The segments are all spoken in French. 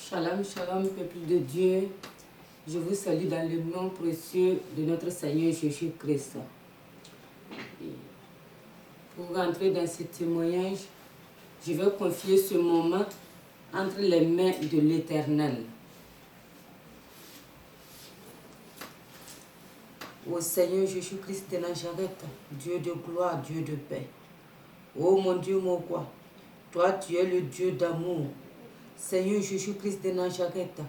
Shalom, shalom, peuple de Dieu. Je vous salue dans le nom précieux de notre Seigneur Jésus-Christ. Pour rentrer dans ce témoignage, je vais confier ce moment entre les mains de l'Éternel. Ô Seigneur Jésus-Christ de Nazareth, Dieu de gloire, Dieu de paix. Ô mon Dieu, mon roi, toi tu es le Dieu d'amour. Seigneur Jésus-Christ de Nazareth,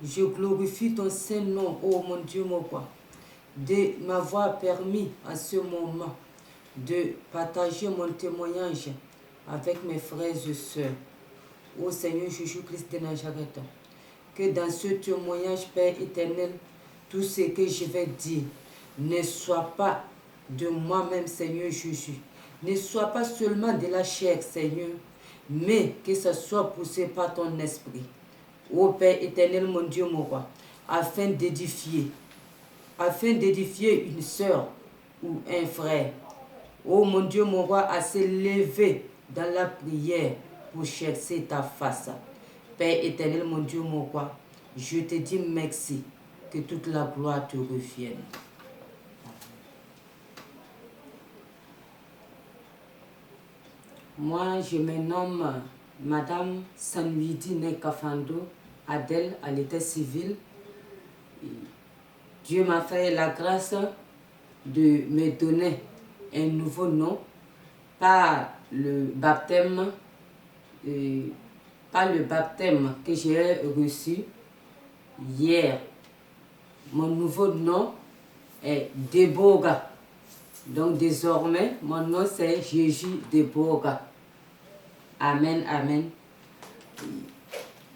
je glorifie ton saint nom, ô mon Dieu, mon roi, de m'avoir permis à ce moment de partager mon témoignage avec mes frères et sœurs. Ô Seigneur Jésus-Christ de Nazareth, que dans ce témoignage, Père éternel, tout ce que je vais dire ne soit pas de moi-même, Seigneur Jésus, ne soit pas seulement de la chair, Seigneur, mais que ce soit poussé par ton esprit. Ô Père éternel, mon Dieu, mon roi, afin d'édifier une sœur ou un frère. Ô mon Dieu, mon roi, à se lever dans la prière pour chercher ta face. Père éternel, mon Dieu, mon roi, je te dis merci, que toute la gloire te revienne. Moi, je me nomme Madame Sanwidi Nekafando Adèle à l'état civil. Dieu m'a fait la grâce de me donner un nouveau nom par le baptême que j'ai reçu hier. Mon nouveau nom est Déborah. Donc désormais, mon nom c'est Jésus Déborah. Amen, amen.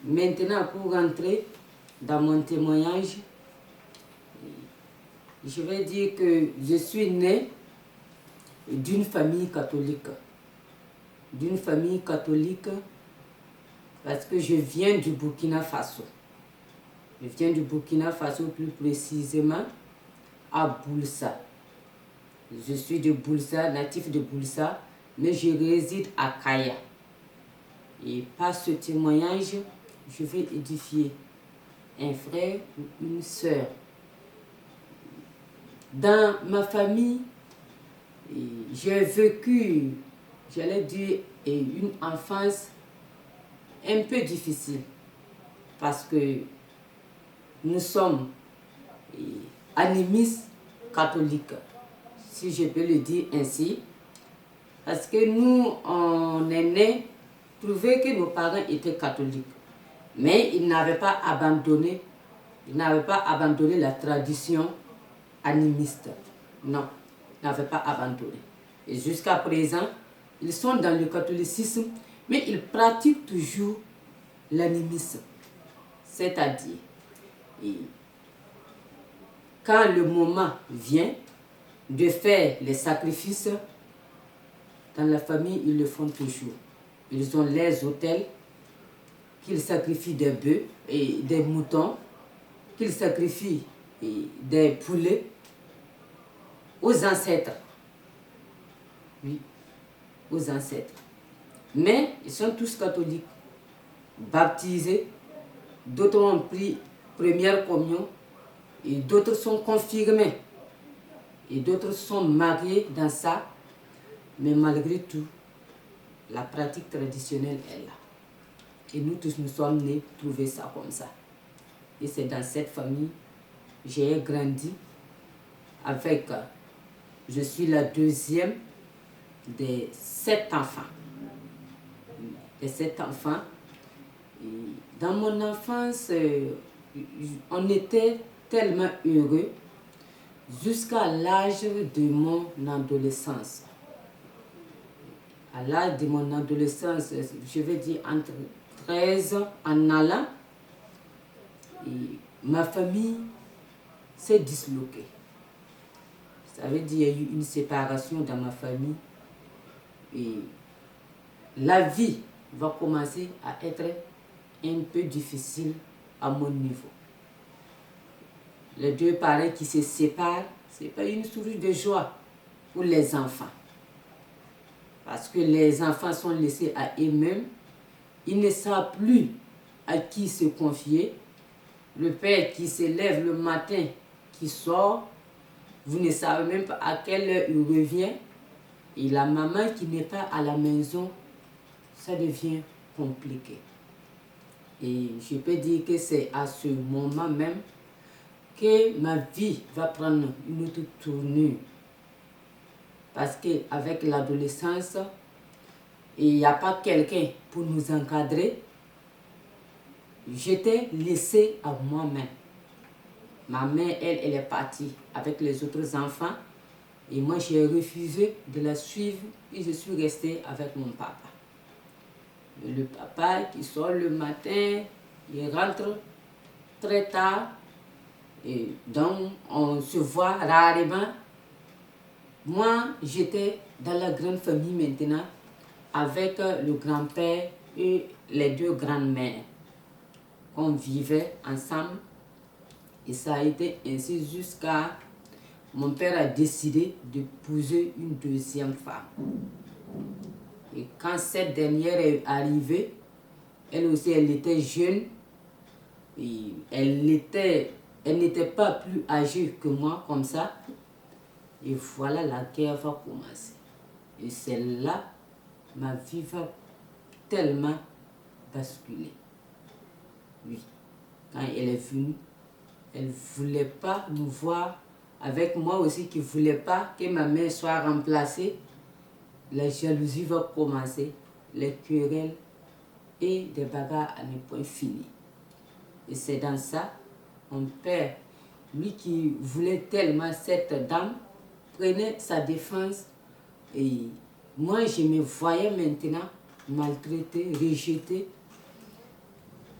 Maintenant, pour rentrer dans mon témoignage, je vais dire que je suis né d'une famille catholique. D'une famille catholique parce que je viens du Burkina Faso. Je viens du Burkina Faso, plus précisément à Boulssa. Je suis de Boulssa, natif de Boulssa, mais je réside à Kaya. Et par ce témoignage, je vais édifier un frère ou une sœur. Dans ma famille, j'ai vécu, j'allais dire, une enfance un peu difficile parce que nous sommes animistes catholiques, si je peux le dire ainsi, parce que nous, on est nés, trouvé que nos parents étaient catholiques, mais ils n'avaient pas abandonné la tradition animiste. Non, ils n'avaient pas abandonné. Et jusqu'à présent, ils sont dans le catholicisme, mais ils pratiquent toujours l'animisme. C'est-à-dire, quand le moment vient de faire les sacrifices, dans la famille, ils le font toujours. Ils ont les autels, qu'ils sacrifient des bœufs et des moutons, qu'ils sacrifient des poulets aux ancêtres. Oui, aux ancêtres. Mais ils sont tous catholiques, baptisés, d'autres ont pris première communion, et d'autres sont confirmés, et d'autres sont mariés dans ça, mais malgré tout, la pratique traditionnelle est là. Et nous tous, nous sommes nés, trouver ça comme ça. Et c'est dans cette famille, j'ai grandi avec, je suis la deuxième des 7 enfants. Des 7 enfants. Et dans mon enfance, on était tellement heureux jusqu'à l'âge de mon adolescence. À l'âge de mon adolescence, je vais dire entre 13 ans en allant, et ma famille s'est disloquée. Ça veut dire qu'il y a eu une séparation dans ma famille et la vie va commencer à être un peu difficile à mon niveau. Les deux parents qui se séparent, ce n'est pas une source de joie pour les enfants. Parce que les enfants sont laissés à eux-mêmes, ils ne savent plus à qui se confier, le père qui se lève le matin, qui sort, vous ne savez même pas à quelle heure il revient, et la maman qui n'est pas à la maison, ça devient compliqué. Et je peux dire que c'est à ce moment même que ma vie va prendre une autre tournure. Parce qu'avec l'adolescence, il n'y a pas quelqu'un pour nous encadrer. J'étais laissée à moi-même. Ma mère, elle est partie avec les autres enfants. Et moi, j'ai refusé de la suivre et je suis restée avec mon papa. Le papa qui sort le matin, il rentre très tard. Et donc, on se voit rarement. Moi, j'étais dans la grande famille maintenant avec le grand-père et les deux grandes-mères. On vivait ensemble et ça a été ainsi jusqu'à mon père a décidé d'épouser une deuxième femme. Et quand cette dernière est arrivée, elle aussi, elle était jeune. Et elle n'était pas plus âgée que moi, comme ça. Et voilà, la guerre va commencer. Et c'est là, ma vie va tellement basculer. Oui, quand elle est venue, elle ne voulait pas nous voir avec moi aussi qui ne voulait pas que ma mère soit remplacée. La jalousie va commencer, les querelles et des bagarres à ne point finir. Et c'est dans ça, mon père, lui qui voulait tellement cette dame, prenait sa défense et moi je me voyais maintenant maltraitée, rejetée.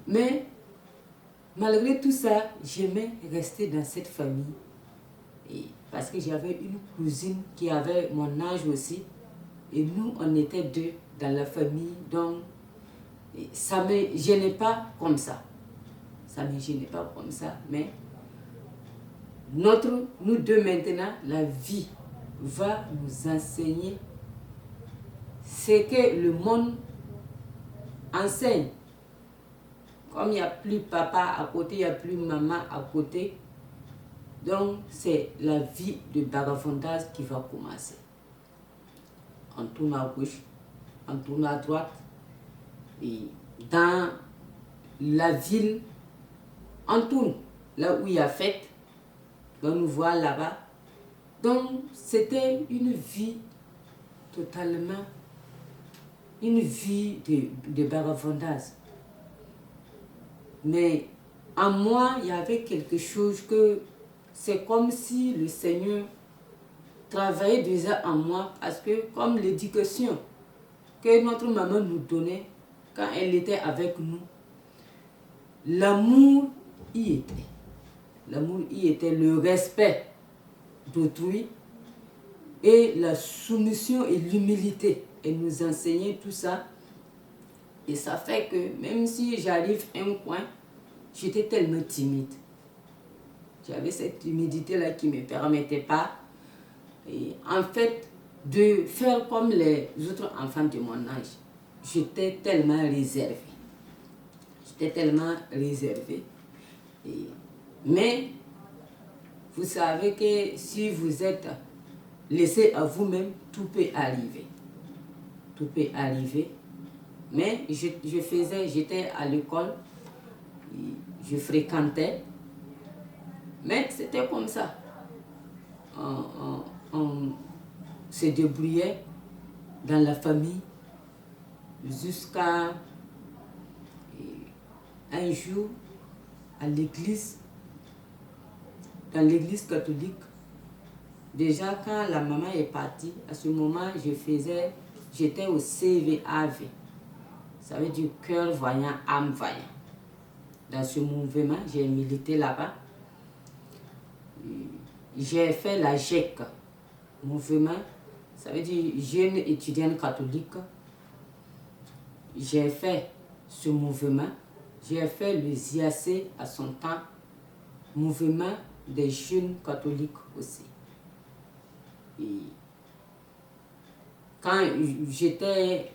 Mais malgré tout ça, j'aimais rester dans cette famille. Et parce que j'avais une cousine qui avait mon âge aussi. Et nous, on était deux dans la famille. Donc, ça ne me gênait pas comme ça. Ça ne me gênait pas comme ça. Mais nous deux maintenant, la vie va nous enseigner ce que le monde enseigne. Comme il n'y a plus papa à côté, il n'y a plus maman à côté. Donc, c'est la vie de vagabondage qui va commencer. On tourne à gauche, on tourne à droite. Et dans la ville, on tourne là où il y a fête. On nous voit là-bas. Donc, c'était une vie totalement, une vie de vagabondage. Mais en moi, il y avait quelque chose que c'est comme si le Seigneur travaillait déjà en moi parce que comme l'éducation que notre maman nous donnait quand elle était avec nous, l'amour y était. L'amour y était, le respect d'autrui et la soumission et l'humilité. Elle nous enseignait tout ça. Et ça fait que même si j'arrive à un coin, j'étais tellement timide. J'avais cette timidité-là qui ne me permettait pas, et en fait, de faire comme les autres enfants de mon âge. J'étais tellement réservée. J'étais tellement réservée. Mais vous savez que si vous êtes laissé à vous-même, tout peut arriver. Tout peut arriver. Mais j'étais à l'école, je fréquentais, mais c'était comme ça. On se débrouillait dans la famille jusqu'à un jour à l'église, dans l'église catholique. Déjà quand la maman est partie, à ce moment j'étais au CVAV. Ça veut dire cœur voyant, âme voyant. Dans ce mouvement, j'ai milité là-bas. J'ai fait la GEC, mouvement, ça veut dire jeune étudiante catholique. J'ai fait ce mouvement. J'ai fait le ZIAC à son temps, mouvement des jeunes catholiques aussi. Et quand j'étais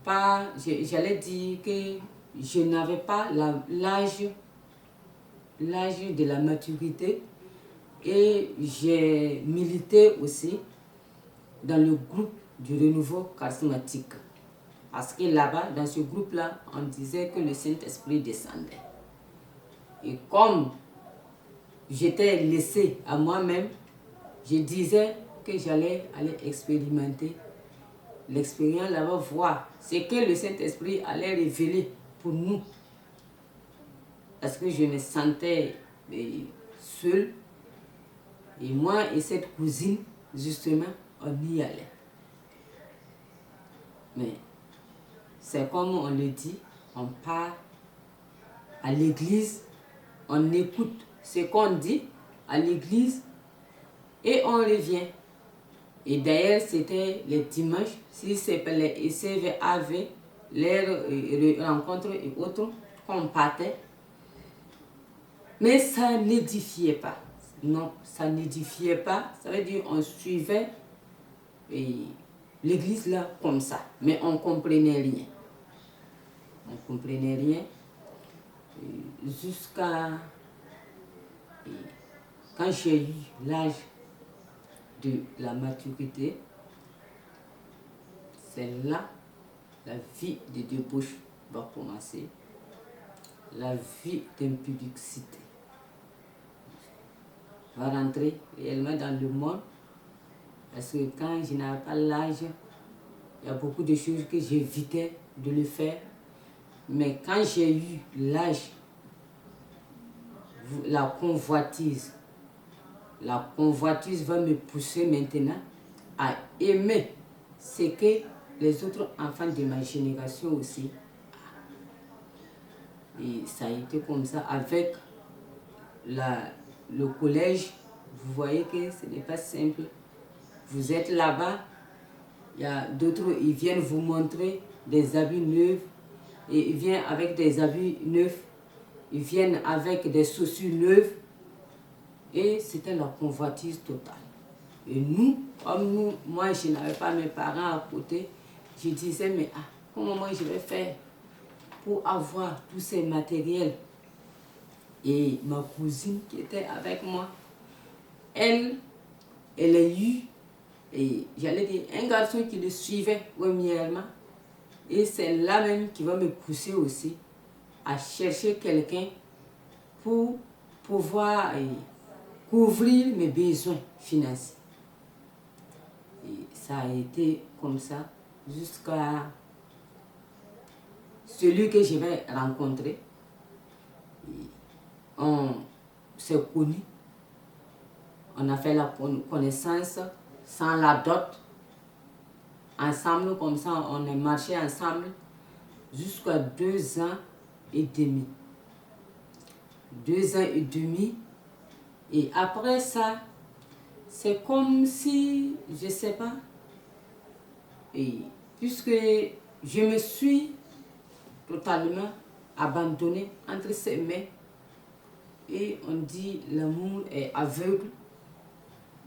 pas, j'allais dire que je n'avais pas l'âge de la maturité et j'ai milité aussi dans le groupe du renouveau charismatique. Parce que là-bas, dans ce groupe-là, on disait que le Saint-Esprit descendait. Et comme j'étais laissée à moi-même, je disais que j'allais aller expérimenter l'expérience là-bas, voir ce que le Saint-Esprit allait révéler pour nous. Parce que je me sentais seule. Et moi et cette cousine, justement, on y allait. Mais c'est comme on le dit, on part à l'église, on écoute ce qu'on dit à l'église et on revient. Et d'ailleurs, c'était les dimanches, si c'est les CVAV, les rencontres et autres, qu'on partait. Mais ça n'édifiait pas. Non, ça n'édifiait pas. Ça veut dire qu'on suivait l'église là comme ça. Mais on ne comprenait rien. On ne comprenait rien. Jusqu'à quand j'ai eu l'âge de la maturité, c'est là la vie de débauche va commencer. La vie d'impudicité va rentrer réellement dans le monde. Parce que quand je n'avais pas l'âge, il y a beaucoup de choses que j'évitais de le faire. Mais quand j'ai eu l'âge, la convoitise va me pousser maintenant à aimer ce que les autres enfants de ma génération aussi. Et ça a été comme ça avec le collège. Vous voyez que ce n'est pas simple. Vous êtes là-bas, il y a d'autres, ils viennent vous montrer des habits neufs. Et ils viennent avec des habits neufs. Ils viennent avec des chaussures neuves. Et c'était la convoitise totale. Et nous, comme moi je n'avais pas mes parents à côté, je disais, mais comment moi je vais faire pour avoir tous ces matériels? Et ma cousine qui était avec moi, elle a eu, et j'allais dire, un garçon qui le suivait premièrement. Et c'est là même qui va me pousser aussi à chercher quelqu'un pour pouvoir couvrir mes besoins financiers. Et ça a été comme ça jusqu'à celui que je vais rencontrer. On s'est connus. On a fait la connaissance sans la dot. Ensemble, comme ça, on a marché ensemble jusqu'à 2 ans et demi. 2 ans et demi. Et après ça, c'est comme si, je ne sais pas, et puisque je me suis totalement abandonnée entre ses mains, et on dit l'amour est aveugle.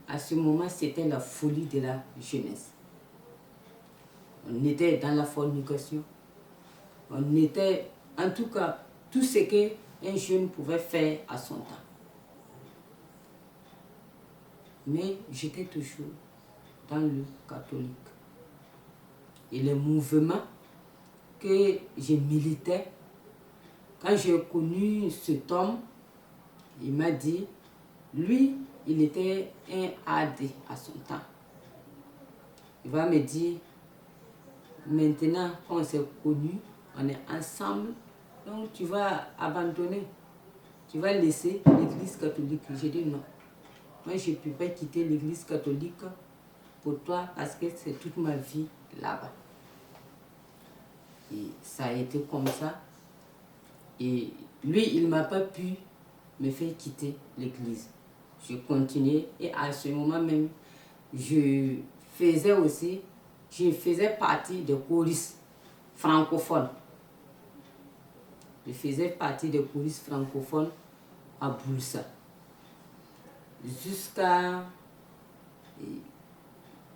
À ce moment, c'était la folie de la jeunesse. On était dans la fornication. On était, en tout cas, tout ce qu'un jeune pouvait faire à son temps. Mais j'étais toujours dans le catholique. Et les mouvements que je militais, quand j'ai connu cet homme, il m'a dit, lui, il était un AD à son temps. Il va me dire, maintenant qu'on s'est connus, on est ensemble, donc tu vas abandonner, tu vas laisser l'église catholique. J'ai dit non. Moi, je ne peux pas quitter l'église catholique pour toi parce que c'est toute ma vie là-bas. Et ça a été comme ça. Et lui, il ne m'a pas pu me faire quitter l'église. Je continuais et à ce moment même, je faisais partie des choristes francophones. Je faisais partie des choristes francophones à Boulsa. Jusqu'à...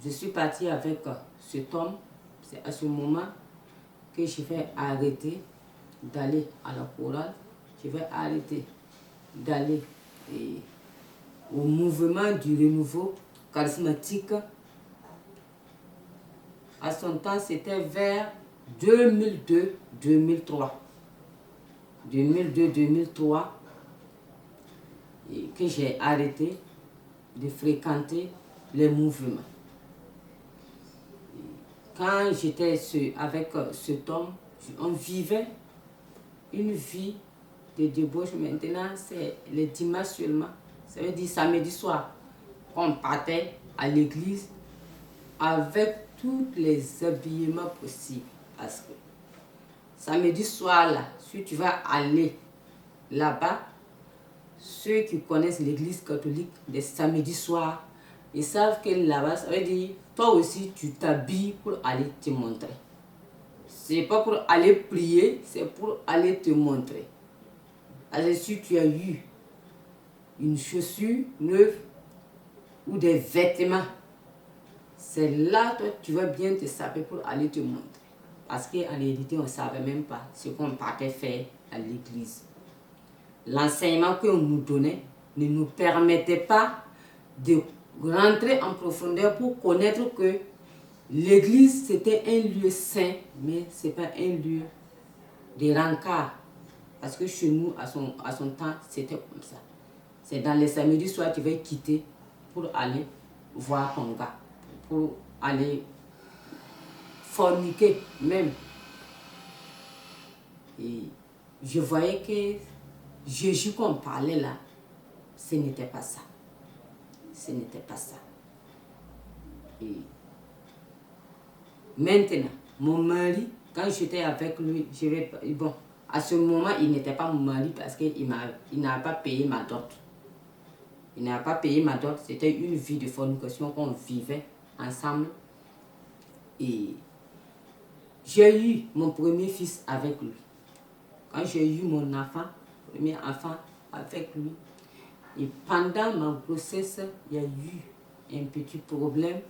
Je suis partie avec cet homme. C'est à ce moment que je vais arrêter d'aller à la chorale, je vais arrêter d'aller au mouvement du renouveau charismatique. À son temps, c'était vers 2002-2003. 2002-2003 que j'ai arrêté de fréquenter les mouvements. Quand j'étais avec cet homme, on vivait une vie de débauche. Maintenant, c'est le dimanche seulement. Ça veut dire samedi soir, on partait à l'église avec tous les habillements possibles. Parce que samedi soir, là, si tu vas aller là-bas, ceux qui connaissent l'église catholique des samedis soirs, ils savent que là-bas, ça veut dire, toi aussi, tu t'habilles pour aller te montrer. C'est pas pour aller prier, c'est pour aller te montrer. Alors, si tu as eu une chaussure neuve ou des vêtements, c'est là que tu vas bien te saper pour aller te montrer. Parce qu'en réalité, on ne savait même pas ce qu'on partait faire à l'église. L'enseignement qu'on nous donnait ne nous permettait pas de rentrer en profondeur pour connaître que l'église c'était un lieu saint, mais ce n'est pas un lieu de rencard. Parce que chez nous, à son temps, c'était comme ça. C'est dans les samedis soirs, tu vas quitter pour aller voir ton gars, pour aller forniquer même. Et je voyais que Jésus qu'on parlait là, ce n'était pas ça. Ce n'était pas ça. Et maintenant, mon mari, quand j'étais avec lui, bon, à ce moment, il n'était pas mon mari parce qu'il n'a pas payé ma dot. Il n'a pas payé ma dot. C'était une vie de fornication qu'on vivait ensemble. Et j'ai eu mon premier fils avec lui. Quand j'ai eu mon premier enfant avec lui, et pendant ma grossesse, il y a eu un petit problème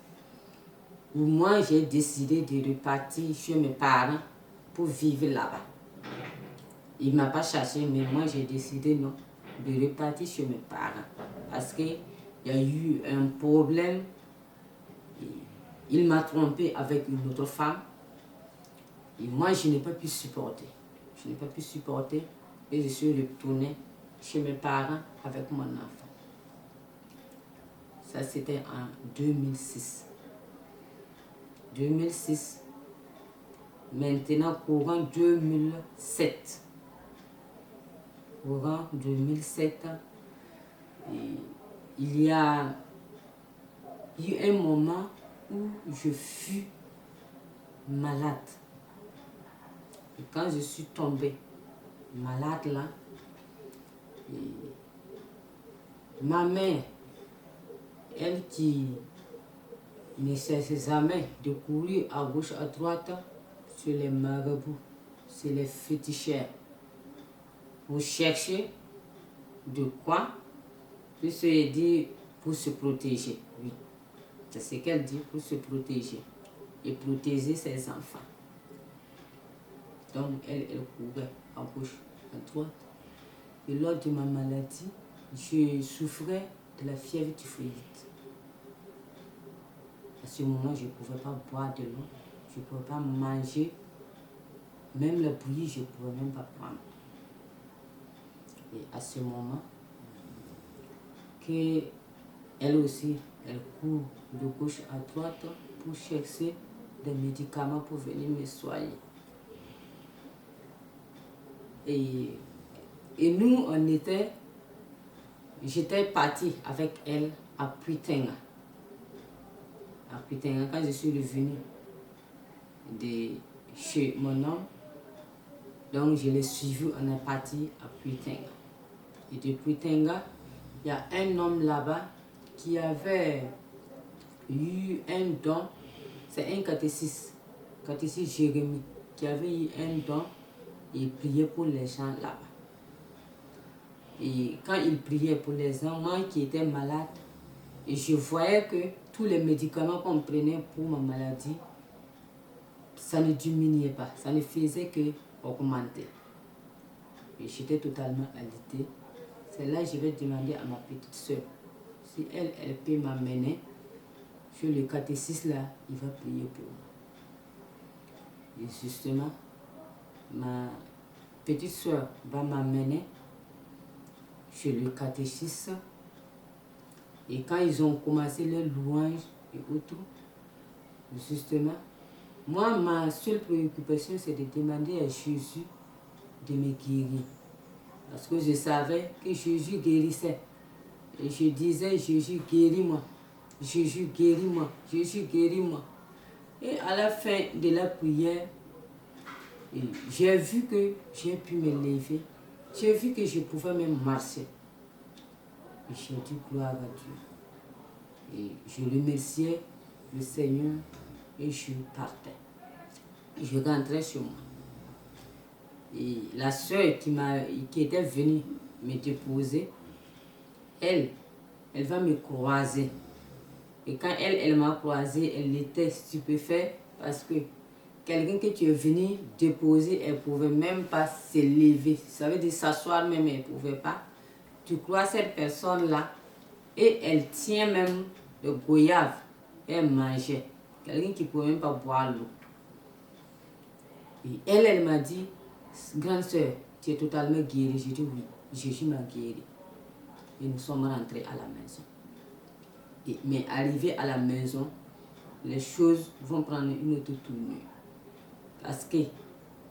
où moi j'ai décidé de repartir chez mes parents pour vivre là-bas. Il ne m'a pas cherché, mais moi j'ai décidé non, de repartir chez mes parents. Parce qu'il y a eu un problème. Il m'a trompé avec une autre femme. Et moi je n'ai pas pu supporter. Je n'ai pas pu supporter et je suis retournée chez mes parents avec mon enfant. Ça c'était en 2006. 2006. Maintenant, courant 2007. Courant 2007, il y a eu un moment où je fus malade. Et quand je suis tombée malade là, ma mère, elle qui ne cesse jamais de courir à gauche, à droite, sur les marabouts, sur les féticheurs, pour chercher de quoi, puisqu'elle dit pour se protéger. Oui, c'est ce qu'elle dit, pour se protéger et protéger ses enfants. Donc elle courait à gauche, à droite. Et lors de ma maladie, je souffrais de la fièvre typhoïde. À ce moment, je ne pouvais pas boire de l'eau, je ne pouvais pas manger, même le bouilli, je ne pouvais même pas prendre. Et à ce moment, elle aussi, elle court de gauche à droite pour chercher des médicaments pour venir me soigner. Et nous, j'étais partie avec elle à Puitenga. À Puitenga, quand je suis revenue de chez mon homme, donc je l'ai suivi, on est parti à Puitenga. Et de Puitenga, il y a un homme là-bas qui avait eu un don, c'est un catéchiste Jérémie, qui avait eu un don et priait pour les gens là-bas. Et quand il priait pour les gens, moi qui étais malade, et je voyais que tous les médicaments qu'on prenait pour ma maladie, ça ne diminuait pas, ça ne faisait que augmenter. Et j'étais totalement alitée. C'est là que je vais demander à ma petite soeur si elle peut m'amener sur le catéchisme là, il va prier pour moi. Et justement, ma petite soeur va m'amener chez le catéchisme. Et quand ils ont commencé les louanges et autres, justement, moi, ma seule préoccupation, c'est de demander à Jésus de me guérir. Parce que je savais que Jésus guérissait. Et je disais, Jésus, guéris-moi. Jésus, guéris-moi. Jésus, guéris-moi. Et à la fin de la prière, j'ai vu que j'ai pu me lever. J'ai vu que je pouvais même marcher. Et j'ai dit gloire à Dieu. Et je remerciais le Seigneur et je partais. Je rentrais chez moi. Et la soeur qui était venue me déposer, elle va me croiser. Et quand elle m'a croisée, elle était stupéfaite parce que quelqu'un que tu es venu déposer, elle ne pouvait même pas se lever. Ça veut dire s'asseoir même, elle ne pouvait pas. Tu crois cette personne-là et elle tient même le goyave. Elle mangeait. Quelqu'un qui ne pouvait même pas boire l'eau. Et elle m'a dit, grande soeur, tu es totalement guérie. J'ai dit oui, Jésus m'a guéri. Et nous sommes rentrés à la maison. Mais arrivé à la maison, les choses vont prendre une autre tournure. Parce que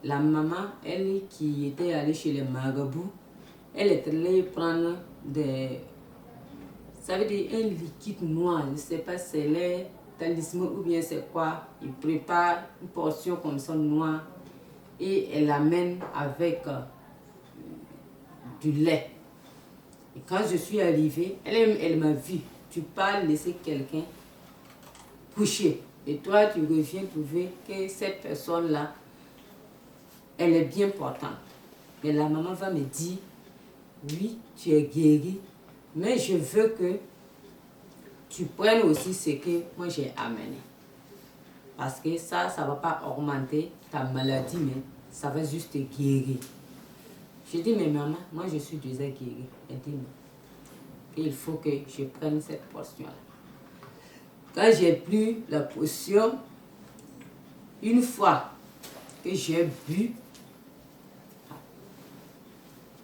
la maman, elle qui était allée chez les marabouts, elle est allée prendre des... Ça veut dire un liquide noir, je ne sais pas si c'est les talismans ou bien c'est quoi. Ils préparent une portion comme ça noire et elle l'amène avec du lait. Et quand je suis arrivée, elle m'a vu. Tu pars laisser quelqu'un coucher. Et toi, tu reviens trouver que cette personne-là, elle est bien portante. Mais la maman va me dire, oui, tu es guéri, mais je veux que tu prennes aussi ce que moi j'ai amené. Parce que ça ne va pas augmenter ta maladie, mais ça va juste te guérir. Je dis, mais maman, moi je suis déjà guérie. Elle dit non. Il faut que je prenne cette portion-là. Quand j'ai pris la potion, une fois que j'ai bu,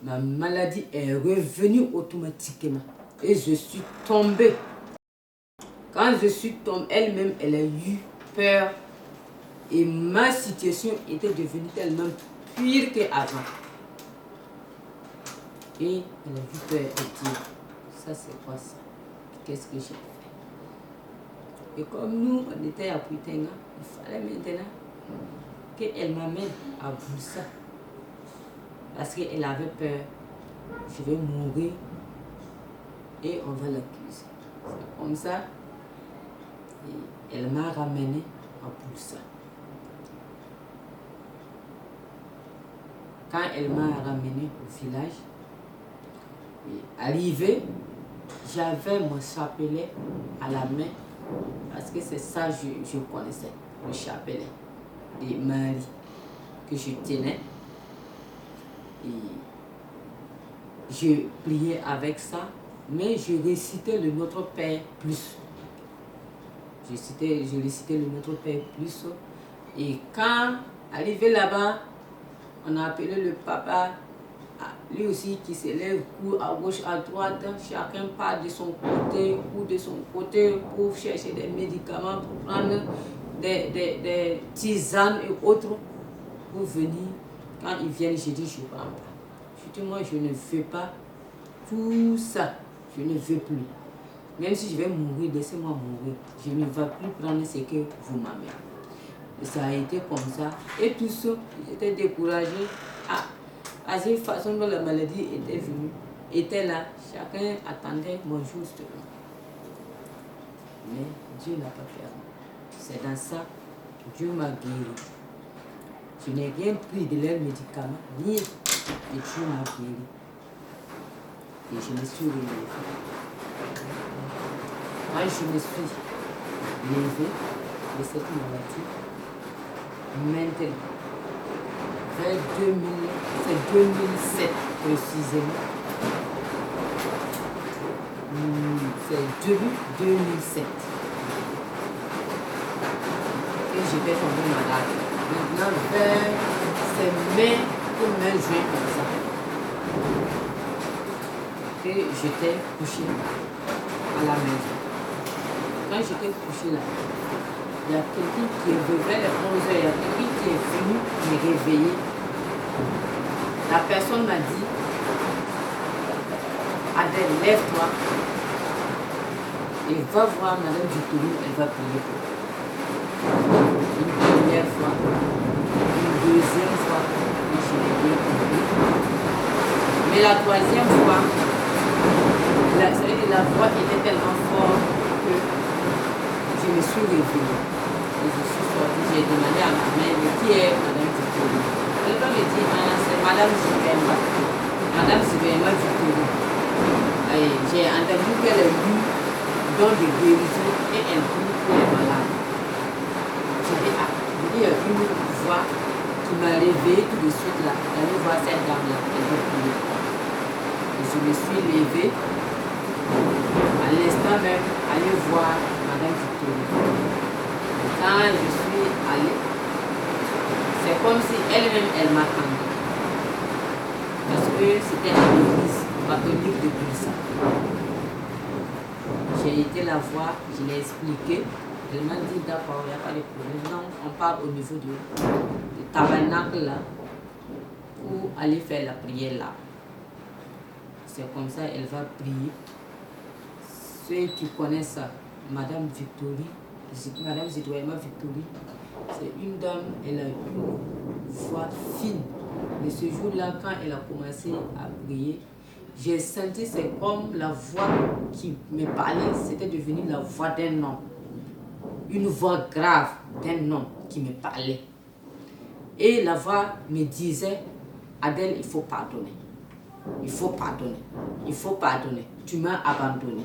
ma maladie est revenue automatiquement. Et je suis tombée. Quand je suis tombée, elle-même, elle a eu peur. Et ma situation était devenue tellement pire qu'avant. Et elle a eu peur et dit, ça c'est quoi ça? Qu'est-ce que j'ai fait? Et comme nous, on était à Puitenga, il fallait maintenant qu'elle m'amène à Boussa. Parce qu'elle avait peur, je vais mourir et on va l'accuser. C'est comme ça, et elle m'a ramené à Boussa. Quand elle m'a ramené au village, arrivé, j'avais mon chapelet à la main. Parce que c'est ça que je connaissais, le chapelet de Marie que je tenais. Et je priais avec ça, mais je récitais le Notre Père plus. Je récitais le Notre Père plus. Et quand arrivé là-bas, on a appelé le papa, lui aussi qui se lève, court à gauche, à droite, chacun part de son côté ou de son côté pour chercher des médicaments, pour prendre des tisanes et autres pour venir. Quand ils viennent, je dis, je ne prends pas. Je dis, moi, je ne veux pas tout ça. Je ne veux plus. Même si je vais mourir, laissez-moi mourir. Je ne vais plus prendre ce que vous m'amenez. Et ça a été comme ça. Et tout ça, j'étais découragée. À cette façon dont la maladie était venue, était là, chacun attendait mon jour seulement. Mais Dieu n'a pas permis. C'est dans ça que Dieu m'a guéri. Je n'ai rien pris de leurs médicaments, ni et Dieu m'a guéri. Et je me suis relevée. Quand je me suis levée de cette maladie, maintenant, vers 2000, c'est 2007 précisément. C'est début 2007 que j'étais tombée malade. Maintenant, c'est mai ou mai juin comme ça que j'étais couchée à la maison. Quand j'étais couchée là, il y a quelqu'un qui est venu vers les 11 heures, il y a quelqu'un qui est venu me réveiller. La personne m'a dit, Adèle, lève-toi et va voir Madame Victorine, elle va prier pour toi. Une première fois, une deuxième fois, et je l'ai bien compris. Mais la troisième fois, la voix était tellement forte que je me suis réveillée. Et je suis sortie, j'ai demandé à ma mère, mais qui est Madame Victorine? Elle va me dire, c'est Madame Zibema. Madame Zibema Victorine. J'ai entendu qu'elle est venue dans des guérisons et elle prie pour les malades. J'ai dit, il y a une voix qui m'a réveillée tout de suite là. J'allais voir cette dame-là, elle veut prier. Et je me suis levée, à l'instant même, aller voir Madame Victorine. Quand je suis allée, c'est comme si elle-même, elle m'attendait. Parce que c'était à l'église catholique de Brissa. J'ai été la voir, je l'ai expliqué. Elle m'a dit d'accord, il n'y a pas de problème. Non, on part au niveau du tabernacle là pour aller faire la prière là. C'est comme ça, elle va prier. Ceux qui connaissent ça, Madame Victorie, Madame Zitoyama Victorie, c'est une dame, elle a une voix fine. Mais ce jour-là, quand elle a commencé à prier, j'ai senti, c'est comme la voix qui me parlait, c'était devenu la voix d'un homme. Une voix grave d'un homme qui me parlait. Et la voix me disait, Adèle, il faut pardonner. Il faut pardonner. Il faut pardonner. Tu m'as abandonné.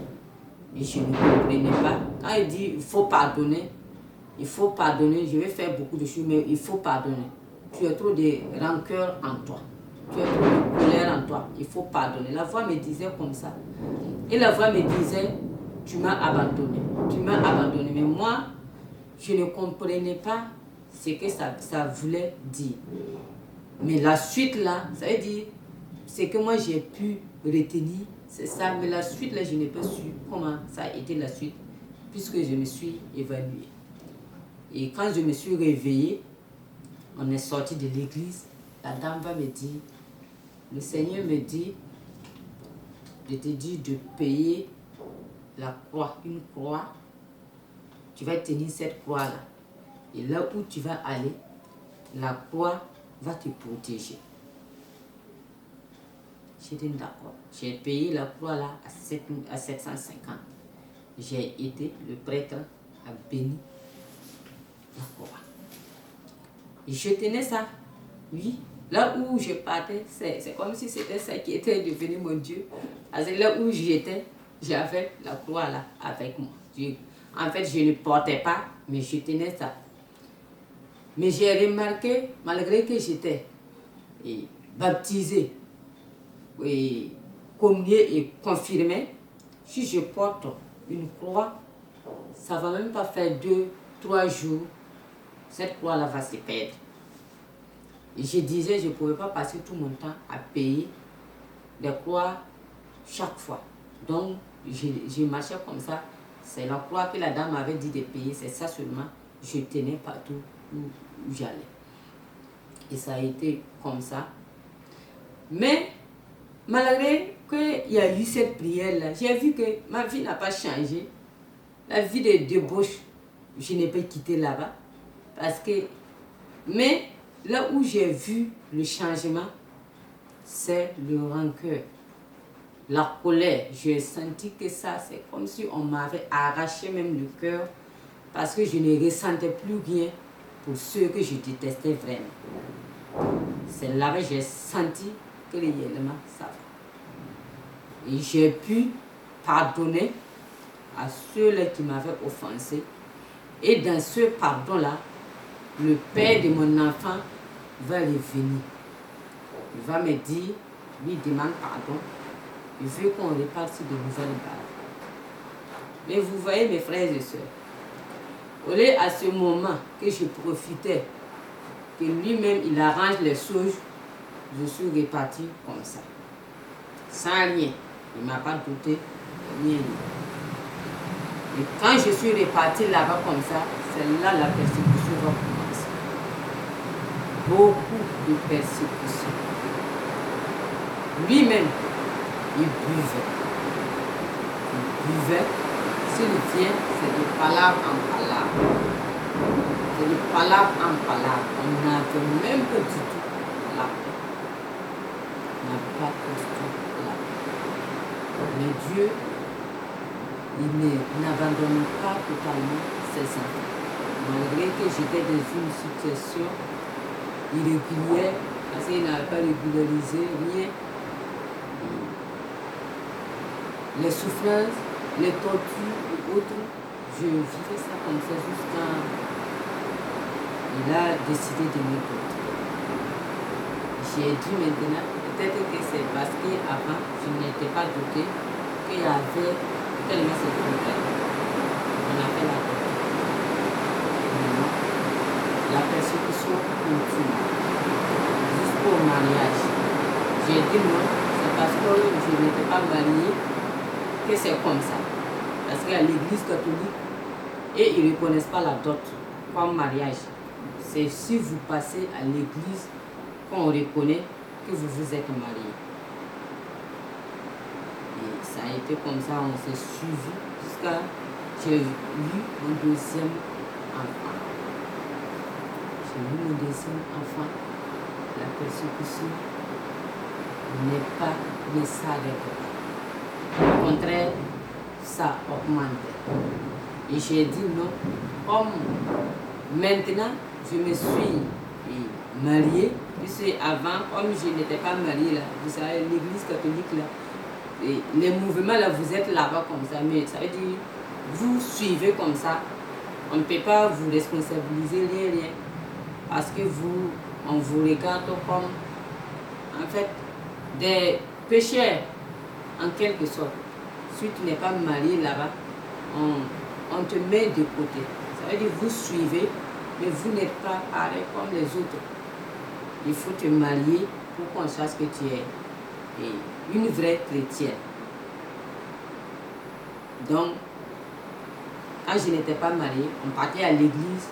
Et je ne comprenais pas. Quand il dit, il faut pardonner, je vais faire beaucoup de choses, mais il faut pardonner. Tu as trop de rancœur en toi. Tu as trop de colère en toi. Il faut pardonner. La voix me disait comme ça. Et la voix me disait, tu m'as abandonné. Tu m'as abandonné. Mais moi, je ne comprenais pas ce que ça voulait dire. Mais la suite là, ça veut dire, c'est que moi j'ai pu retenir, c'est ça. Mais la suite là, je n'ai pas su comment ça a été la suite, puisque je me suis évanouie. Et quand je me suis réveillée, on est sorti de l'église, la dame va me dire, le Seigneur me dit, je te dis de payer la croix, une croix, tu vas tenir cette croix-là. Et là où tu vas aller, la croix va te protéger. J'ai dit d'accord. J'ai payé la croix-là à 750. J'ai été, le prêtre a béni la croix. Et je tenais ça, oui. Là où je partais, c'est comme si c'était ça qui était devenu mon Dieu. Parce que là où j'étais, j'avais la croix là avec moi. En fait, je ne portais pas, mais je tenais ça. Mais j'ai remarqué, malgré que j'étais baptisée, communiée et confirmée, si je porte une croix, ça ne va même pas faire 2-3 jours, cette croix-là va se perdre. Et je disais, je ne pouvais pas passer tout mon temps à payer des croix chaque fois. Donc, je marchais comme ça. C'est la croix que la dame m'avait dit de payer, c'est ça seulement. Je tenais partout où j'allais. Et ça a été comme ça. Mais, malgré qu'il y a eu cette prière-là, j'ai vu que ma vie n'a pas changé. La vie de débauche, je n'ai pas quitté là-bas. Parce que, mais là où j'ai vu le changement, c'est le rancœur. La colère, j'ai senti que ça, c'est comme si on m'avait arraché même le cœur parce que je ne ressentais plus rien pour ceux que je détestais vraiment. C'est là que j'ai senti que réellement ça va. Et j'ai pu pardonner à ceux-là qui m'avaient offensé. Et dans ce pardon-là, le père de mon enfant va revenir. Il va me dire, lui demande pardon. Il veut qu'on reparte sur de nouvelles bases. Mais vous voyez mes frères et sœurs, au lieu à ce moment que je profitais, que lui-même il arrange les choses, je suis reparti comme ça. Sans rien. Il ne m'a pas douté, rien. Et quand je suis reparti là-bas comme ça, c'est là la persécution va commencer. Beaucoup de persécutions. Lui-même, il buvait. Il buvait. S'il vient, c'est de palabre en palabre. C'est de palabre en palabre. On n'avait même pas du tout la paix. On n'avait pas du tout la paix. Mais Dieu, il n'abandonne pas totalement ses enfants. Malgré que j'étais dans une situation irrégulière, parce qu'il n'avait pas régularisé rien. Les souffrances, les tortures et autres, je vivais ça comme ça jusqu'à il a décidé de me torturer. J'ai dit maintenant, peut-être que c'est parce qu'avant, je n'étais pas doté qu'il y avait tellement de problèmes. On a fait la torture. Maintenant, la persécution continue jusqu'au mariage. J'ai dit non, c'est parce que je n'étais pas mariée que c'est comme ça. Parce qu'à l'église catholique, et ils ne reconnaissent pas la dot comme mariage. C'est si vous passez à l'église qu'on reconnaît que vous vous êtes marié. Et ça a été comme ça, on s'est suivi jusqu'à j'ai eu mon deuxième enfant. J'ai eu mon deuxième enfant. La persécution n'est pas, ne s'arrête pas. Au contraire, ça augmente. Et j'ai dit non, comme maintenant je me suis mariée, puisque avant, comme je n'étais pas mariée, là, vous savez, l'église catholique, là, et les mouvements, là, vous êtes là-bas comme ça, mais ça veut dire, vous suivez comme ça, on ne peut pas vous responsabiliser, rien, parce que vous, on vous regarde comme, en fait, des pécheurs, en quelque sorte. Si tu n'es pas marié là-bas, on te met de côté. Ça veut dire vous suivez, mais vous n'êtes pas pareil comme les autres. Il faut te marier pour qu'on sache que tu es une vraie chrétienne. Donc, quand je n'étais pas mariée, on partait à l'église,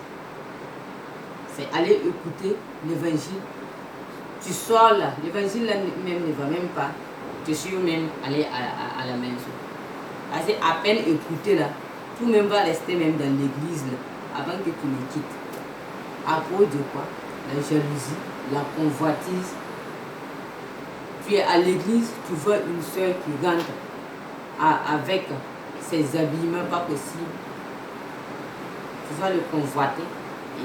c'est aller écouter l'évangile. Tu sors là, l'évangile là même ne va même pas, tu suis même aller à la maison. Parce qu'à peine écouter là, tout même va rester même dans l'église là, avant que tu le quittes. À cause de quoi? La jalousie, la convoitise. Tu es à l'église, tu vois une soeur qui rentre avec ses habillements pas possibles. Tu vas le convoiter.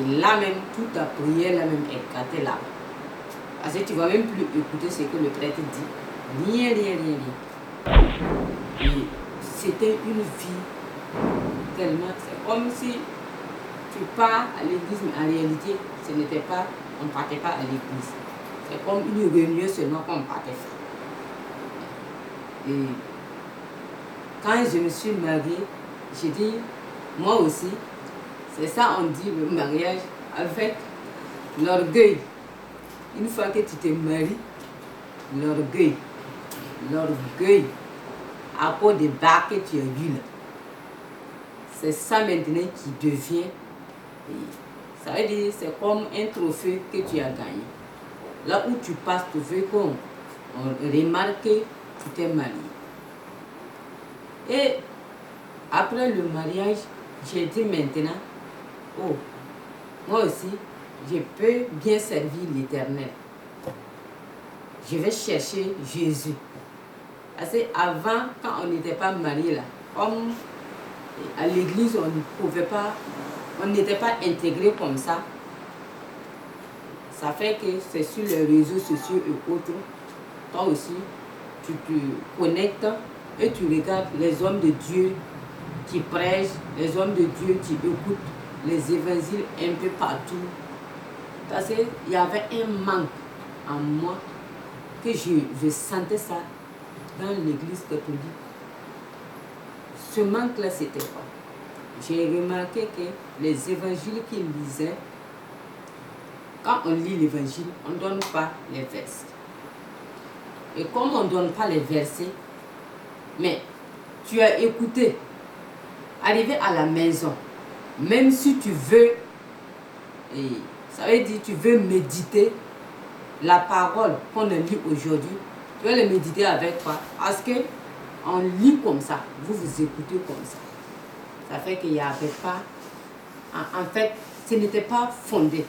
Et là même, toute ta prière là même est gâtée là. Parce que tu ne vas même plus écouter ce que le prêtre dit. Rien. Et c'était une vie tellement... C'est comme si tu pars à l'église, mais en réalité, ce n'était pas... On ne partait pas à l'église. C'est comme une réunion seulement qu'on partait faire. Et quand je me suis mariée, j'ai dit, moi aussi, c'est ça on dit le mariage avec l'orgueil. Une fois que tu te maries, l'orgueil, à cause des bas que tu as vu là, c'est ça maintenant qui devient, ça veut dire, c'est comme un trophée que tu as gagné. Là où tu passes, tu veux qu'on remarque que tu t'es marié. Et après le mariage, j'ai dit maintenant, oh, moi aussi, je peux bien servir l'Éternel. Je vais chercher Jésus. Parce qu'avant, quand on n'était pas marié là, comme à l'église, on ne pouvait pas, on n'était pas intégré comme ça. Ça fait que c'est sur les réseaux sociaux et autres, toi aussi, tu te connectes et tu regardes les hommes de Dieu qui prêchent, les hommes de Dieu qui écoutent les évangiles un peu partout. Parce qu'il y avait un manque en moi que je sentais ça dans l'église catholique. Ce manque-là, c'était quoi? J'ai remarqué que les évangiles qu'ils lisaient, quand on lit l'évangile, on ne donne pas les versets. Et comme on ne donne pas les versets, mais tu as écouté, arrivé à la maison, même si tu veux, et ça veut dire tu veux méditer la parole qu'on a lit aujourd'hui, tu vas le méditer avec quoi? Parce que on lit comme ça, vous écoutez comme ça. Ça fait qu'il n'y avait pas, en fait, ce n'était pas fondé.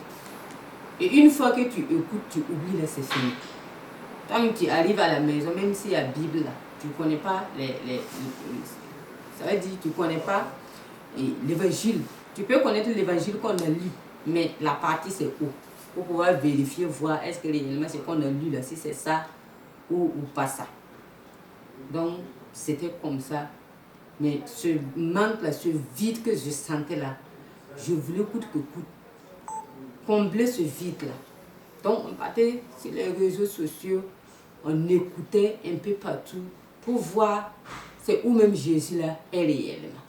Et une fois que tu écoutes, tu oublies, là, c'est fini. Quand tu arrives à la maison, même s'il y a la Bible là, tu ne connais pas ça veut dire tu ne connais pas l'évangile. Tu peux connaître l'évangile qu'on a lu, mais la partie c'est où? Pour pouvoir vérifier, voir est-ce que réellement ce qu'on a lu là, si c'est ça ou pas ça. Donc, c'était comme ça. Mais ce manque là, ce vide que je sentais là, je voulais coûte que coûte combler ce vide là. Donc, on partait sur les réseaux sociaux, on écoutait un peu partout pour voir c'est où même Jésus là est réellement.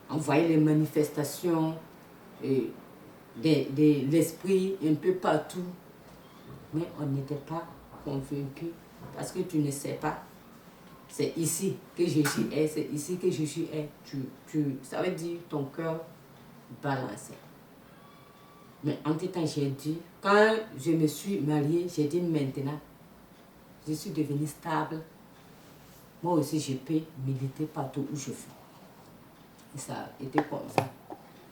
On voyait les manifestations de l'esprit un peu partout, mais on n'était pas convaincu parce que tu ne sais pas. C'est ici que Jésus est, c'est ici que Jésus est. Ça veut dire ton cœur balancé. Mais en tout temps, j'ai dit, quand je me suis mariée, j'ai dit maintenant, je suis devenue stable. Moi aussi, je peux méditer partout où je veux. Et ça a été comme ça.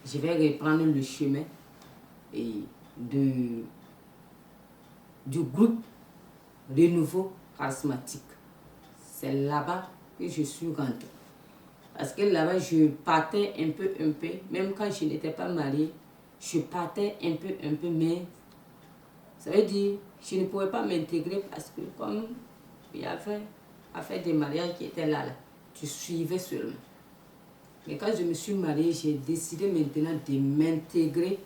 Je vais reprendre le chemin du groupe Renouveau Charismatique. C'est là-bas que je suis rentrée. Parce que là-bas, je partais un peu, même quand je n'étais pas mariée, je partais un peu, mais ça veut dire je ne pouvais pas m'intégrer parce que comme il y avait affaire des mariages qui étaient là, tu suivais seulement. Mais quand je me suis mariée, j'ai décidé maintenant de m'intégrer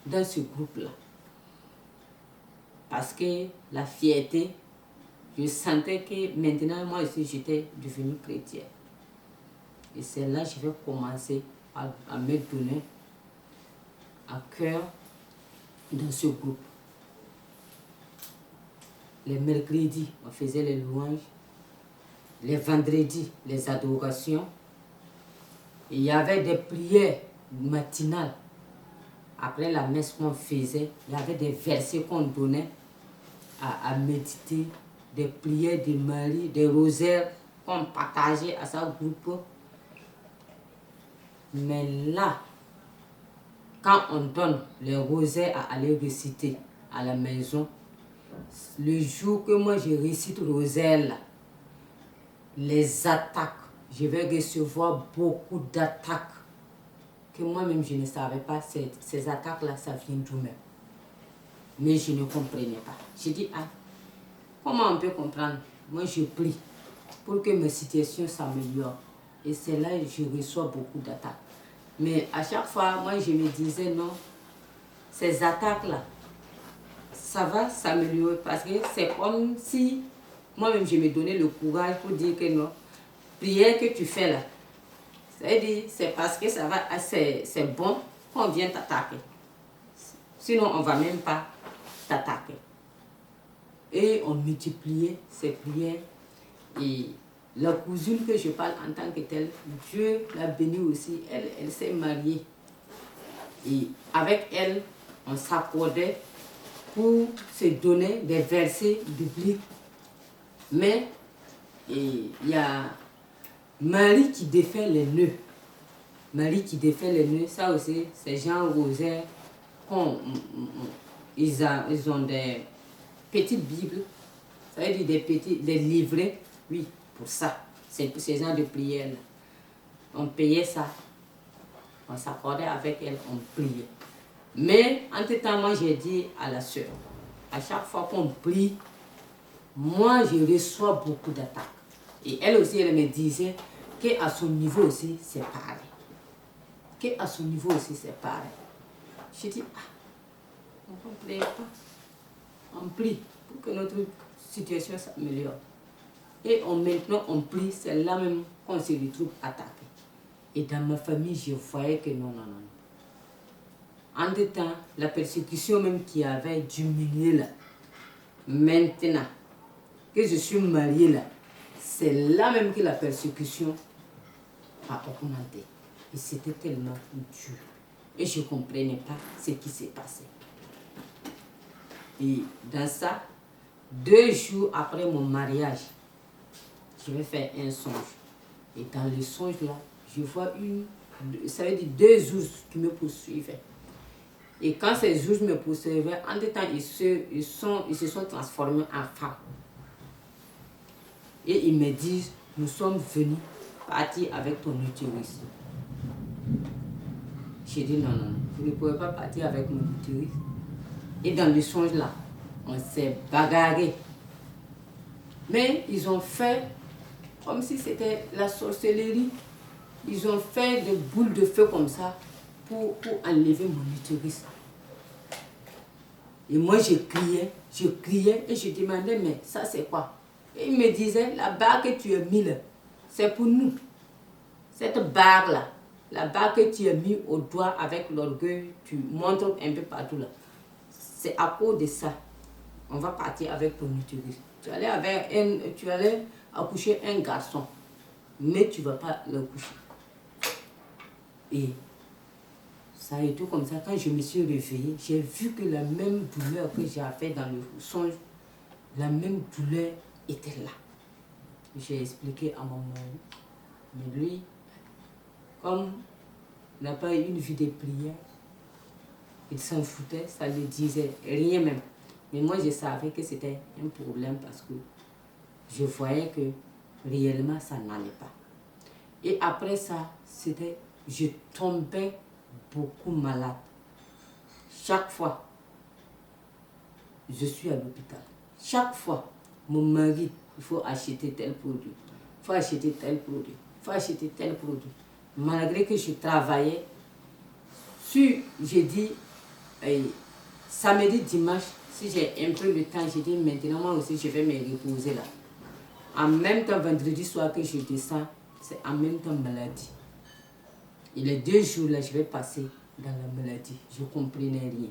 dans ce groupe-là. Parce que la fierté, je sentais que maintenant, moi aussi, j'étais devenue chrétienne. Et c'est là que je vais commencer à me donner à cœur dans ce groupe. Les mercredis, on faisait les louanges. Les vendredis, les adorations. Et il y avait des prières matinales. Après la messe qu'on faisait, il y avait des versets qu'on donnait à méditer, des prières de Marie, des rosaires qu'on partageait à sa groupe. Mais là, quand on donne les rosaires à aller réciter à la maison, le jour que moi je récite le rosaire là, les attaques, je vais recevoir beaucoup d'attaques que moi-même je ne savais pas. Ces attaques-là, ça vient d'où-même. Mais je ne comprenais pas. J'ai dit, ah, comment on peut comprendre? Moi, je prie pour que ma situation s'améliore. Et c'est là que je reçois beaucoup d'attaques. Mais à chaque fois, moi, je me disais, non, ces attaques-là, ça va s'améliorer parce que c'est comme si moi-même, je me donnais le courage pour dire que non, prière que tu fais là, c'est-à-dire, c'est parce que ça va, c'est bon qu'on vient t'attaquer. Sinon, on ne va même pas t'attaquer. Et on multipliait ces prières. Et la cousine que je parle en tant que telle, Dieu l'a bénie aussi, elle s'est mariée. Et avec elle, on s'accordait pour se donner des versets bibliques. Mais il y a Marie qui défait les nœuds. Marie qui défait les nœuds, ça aussi, c'est Jean Rosaire. Ils ont des petites Bibles, ça veut dire des livrets, oui, pour ça. C'est pour ces gens de prière. On payait ça. On s'accordait avec elle, on priait. Mais, entre-temps, moi, j'ai dit à la sœur, à chaque fois qu'on prie, moi, je reçois beaucoup d'attaques. Et elle aussi, elle me disait qu'à son niveau aussi, c'est pareil. Qu'à son niveau aussi, c'est pareil. Je dis, ah, On ne plaît pas. On prie pour que notre situation s'améliore. Et maintenant, on prie, c'est là même qu'on se retrouve attaqué. Et dans ma famille, je voyais que non. Entre-temps, la persécution même qui avait diminué là, maintenant que je suis mariée là, c'est là même que la persécution a augmenté. Et c'était tellement dur. Et je ne comprenais pas ce qui s'est passé. Et dans ça, 2 jours après mon mariage, je vais faire un songe. Et dans le songe là, je vois ça veut dire 2 ours qui me poursuivaient. Et quand ces ours me poursuivaient, en temps, ils se sont transformés en femmes. Et ils me disent, nous sommes venus partir avec ton utérus. J'ai dit non, vous ne pouvez pas partir avec mon utérus. Et dans le songe là, on s'est bagarré. Mais ils ont fait comme si c'était la sorcellerie. Ils ont fait des boules de feu comme ça pour enlever mon utérus. Et moi, je criais et je demandais, mais ça c'est quoi? Et ils me disaient, la barre que tu as mis là, c'est pour nous. Cette barre-là, la barre que tu as mis au doigt avec l'orgueil, tu montres un peu partout là. C'est à cause de ça. On va partir avec ton utérus. Tu allais accoucher un garçon, mais tu ne vas pas le coucher. Et ça a été comme ça. Quand je me suis réveillée, j'ai vu que la même douleur que j'avais dans le songe, la même douleur était là. J'ai expliqué à mon mari. Mais lui, comme il n'a pas eu une vie de prière, il s'en foutait, ça ne lui disait rien même. Mais moi, je savais que c'était un problème parce que je voyais que réellement, ça n'allait pas. Et après ça, je tombais beaucoup malade. Chaque fois, je suis à l'hôpital. Chaque fois, mon mari, il faut acheter tel produit. Il faut acheter tel produit. Il faut acheter tel produit. Malgré que je travaillais, j'ai dit, samedi, dimanche, si j'ai un peu de temps, j'ai dit maintenant moi aussi je vais me reposer là. En même temps, vendredi soir que je descends, c'est en même temps maladie. Et les 2 jours là, je vais passer dans la maladie. Je ne comprenais rien.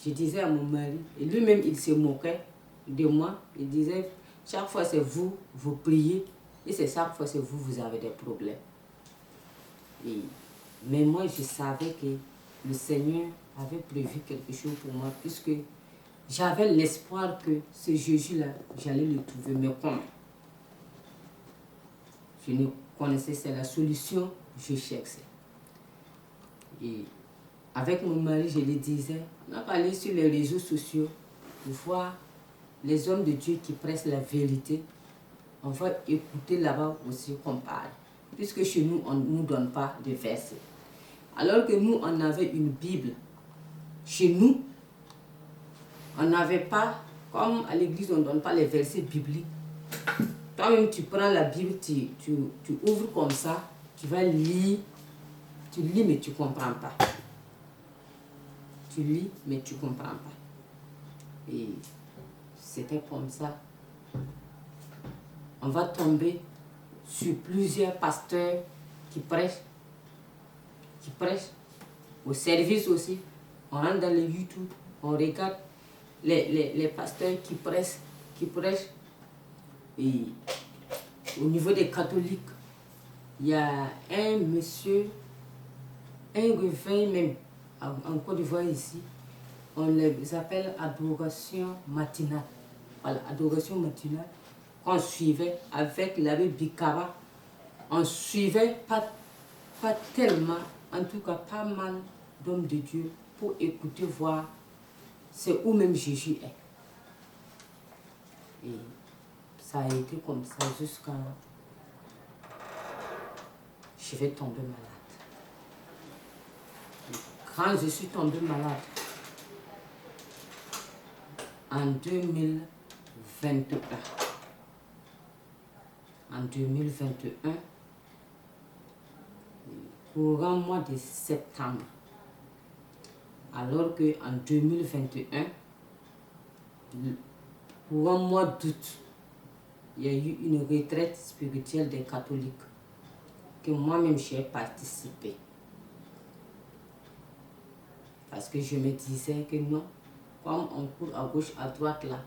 Je disais à mon mari, et lui-même il se moquait de moi. Il disait, chaque fois c'est vous, vous priez, et c'est chaque fois c'est vous, vous avez des problèmes. Mais moi je savais que le Seigneur avait prévu quelque chose pour moi, puisque j'avais l'espoir que ce Jésus-là, j'allais le trouver. Mais comment? Je ne connaissais, c'est la solution, je cherchais. Et avec mon mari, je lui disais, on a parlé sur les réseaux sociaux pour voir les hommes de Dieu qui prêchent la vérité. On va écouter là-bas aussi qu'on parle. Puisque chez nous, on ne nous donne pas de versets. Alors que nous, on avait une Bible. Chez nous, on n'avait pas, comme à l'église, on ne donne pas les versets bibliques. Toi-même, tu prends la Bible, tu ouvres comme ça, tu vas lire. Tu lis, mais tu ne comprends pas. Tu lis, mais tu ne comprends pas. Et c'était comme ça. On va tomber sur plusieurs pasteurs qui prêchent. Au service aussi. On rentre dans le YouTube, on regarde les pasteurs qui prêchent. Et au niveau des catholiques, il y a un monsieur, un réveil même, en Côte d'Ivoire ici, on les appelle adoration matinale. Voilà, adoration matinale, qu'on suivait avec l'abbé Bikara. On suivait pas tellement, en tout cas pas mal d'hommes de Dieu pour écouter, voir c'est où même Jésus est. Et ça a été comme ça jusqu'à je vais tomber malade. Et quand je suis tombée malade, en 2021, courant mois de septembre, Alors qu'en 2021, pour un mois d'août, il y a eu une retraite spirituelle des catholiques que moi-même j'ai participé. Parce que je me disais que non, comme on court à gauche, à droite là,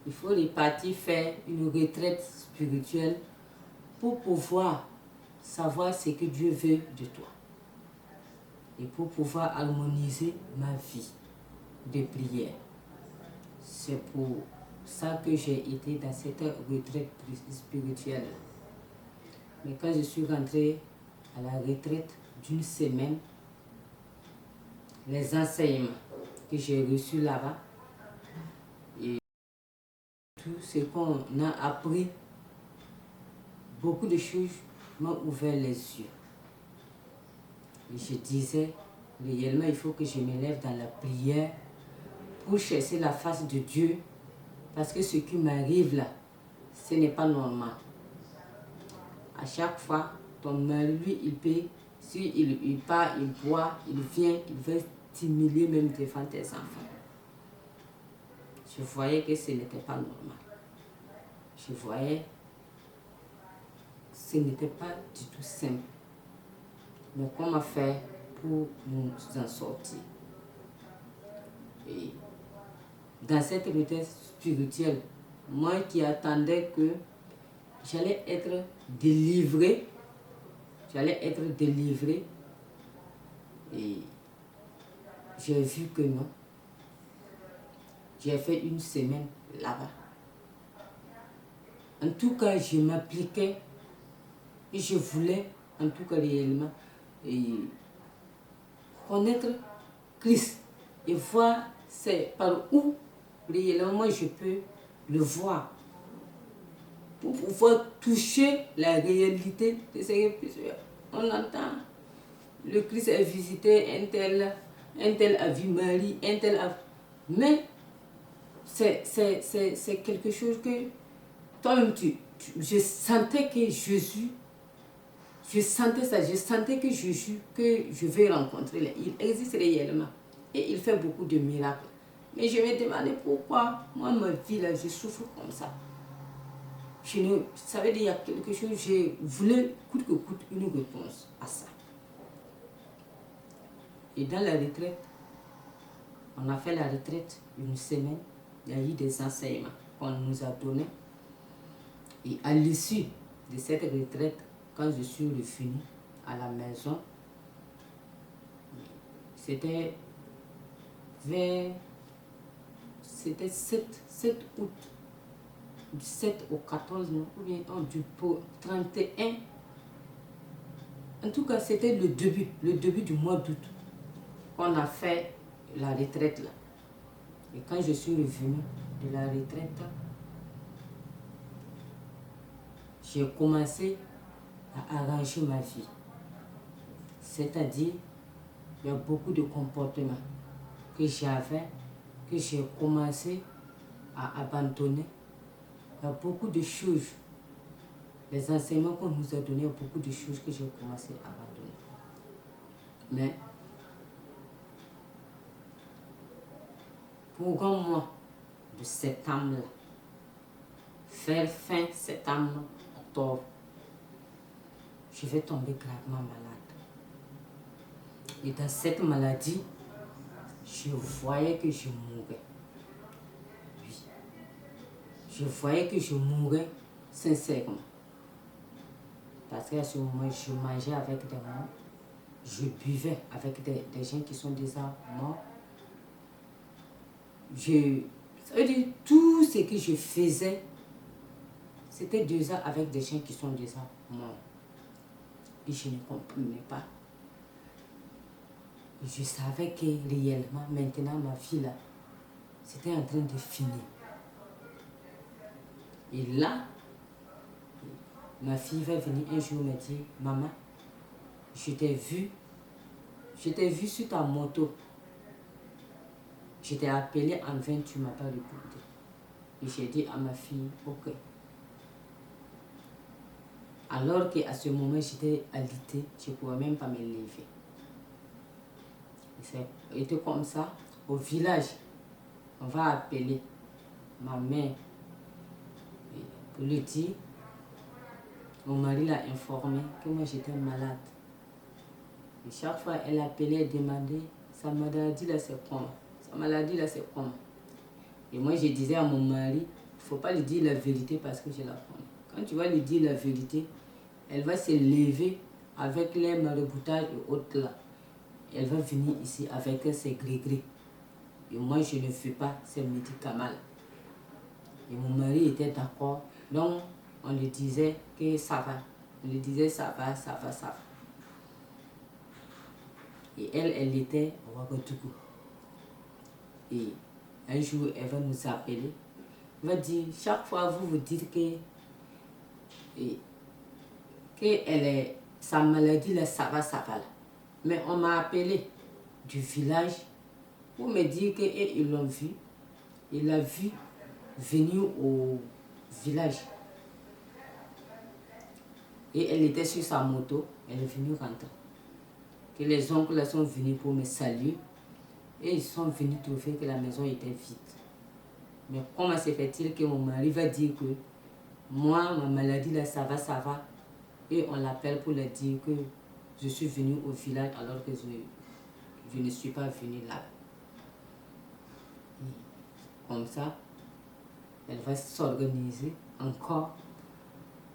il faut repartir faire une retraite spirituelle pour pouvoir savoir ce que Dieu veut de toi. Et pour pouvoir harmoniser ma vie de prière. C'est pour ça que j'ai été dans cette retraite spirituelle. Mais quand je suis rentrée à la retraite d'une semaine, les enseignements que j'ai reçus là-bas et tout ce qu'on a appris, beaucoup de choses m'ont ouvert les yeux. Et je disais, réellement, il faut que je me lève dans la prière pour chercher la face de Dieu, parce que ce qui m'arrive là, ce n'est pas normal. À chaque fois, ton mari, lui, il peut, s'il part, il boit, il vient, il veut t'humilier même devant tes enfants. Je voyais que ce n'était pas normal. Je voyais que ce n'était pas du tout simple. Mais comment faire pour nous en sortir? Et dans cette retraite spirituelle, moi qui attendais que j'allais être délivré, et j'ai vu que non. J'ai fait une semaine là-bas. En tout cas, je m'appliquais et je voulais, en tout cas réellement, connaître Christ et voir c'est par où réellement je peux le voir. Pour pouvoir toucher la réalité de ce que on entend. Le Christ a visité un tel a vu Marie, un tel a... Mais c'est quelque chose que toi-même, je sentais que Jésus, je sentais ça, je sentais que Jésus, que je vais rencontrer, il existe réellement. Et il fait beaucoup de miracles. Mais je me demandais pourquoi, moi, ma vie, là, je souffre comme ça. Ça veut dire qu'il y a quelque chose, je voulais coûte que coûte une réponse à ça. Et dans la retraite, on a fait la retraite une semaine, il y a eu des enseignements qu'on nous a donnés. Et à l'issue de cette retraite, quand je suis revenue à la maison, c'était 7 août, du 7 au 14, non, ou bien du 31. En tout cas, c'était le début du mois d'août qu'on a fait la retraite là. Et quand je suis revenue de la retraite, j'ai commencé à arranger ma vie. C'est-à-dire, il y a beaucoup de comportements que j'avais, que j'ai commencé à abandonner. Il y a beaucoup de choses, les enseignements qu'on nous a donnés, il y a beaucoup de choses que j'ai commencé à abandonner. Mais, pour un mois de septembre, vers fin septembre, octobre, je vais tomber gravement malade. Et dans cette maladie, je voyais que je mourais. Oui. Je voyais que je mourais sincèrement. Parce qu'à ce moment, je mangeais avec des morts. Je buvais avec des gens qui sont déjà morts. Ça veut dire, tout ce que je faisais, c'était déjà avec des gens qui sont déjà morts. Et je ne comprenais pas. Je savais que réellement, maintenant, ma vie là, c'était en train de finir. Et là, ma fille va venir un jour me dire, maman, je t'ai vu sur ta moto. Je t'ai appelé en vain, tu ne m'as pas répondu. Et j'ai dit à ma fille, ok. Alors qu'à ce moment, j'étais alitée, je ne pouvais même pas me lever. C'était comme ça. Au village, on va appeler ma mère pour lui dire, mon mari l'a informé que moi j'étais malade. Et chaque fois, elle appelait et demandait, sa maladie là c'est comment? Sa maladie là c'est comment? Et moi je disais à mon mari, il ne faut pas lui dire la vérité parce que je la connais. Quand tu vas lui dire la vérité, elle va se lever avec les maraboutages et autres là. Elle va venir ici avec ses gris-gris. Et moi je ne veux pas ces médicaments là. Et mon mari était d'accord. Donc on lui disait que ça va. On lui disait ça va, ça va, ça va. Et elle était à Ouagadougou. Et un jour, elle va nous appeler. Elle va dire, chaque fois vous vous dites que sa maladie, là, ça va là. Mais on m'a appelé du village pour me dire qu'ils l'ont vu. Il l'a vu venir au village. Et elle était sur sa moto, elle est venue rentrer. Que les oncles là sont venus pour me saluer. Et ils sont venus trouver que la maison était vide. Mais comment se fait-il que mon mari va dire que moi, ma maladie là, ça va. Et on l'appelle pour lui dire que je suis venue au village alors que je ne suis pas venue là. Et comme ça, elle va s'organiser encore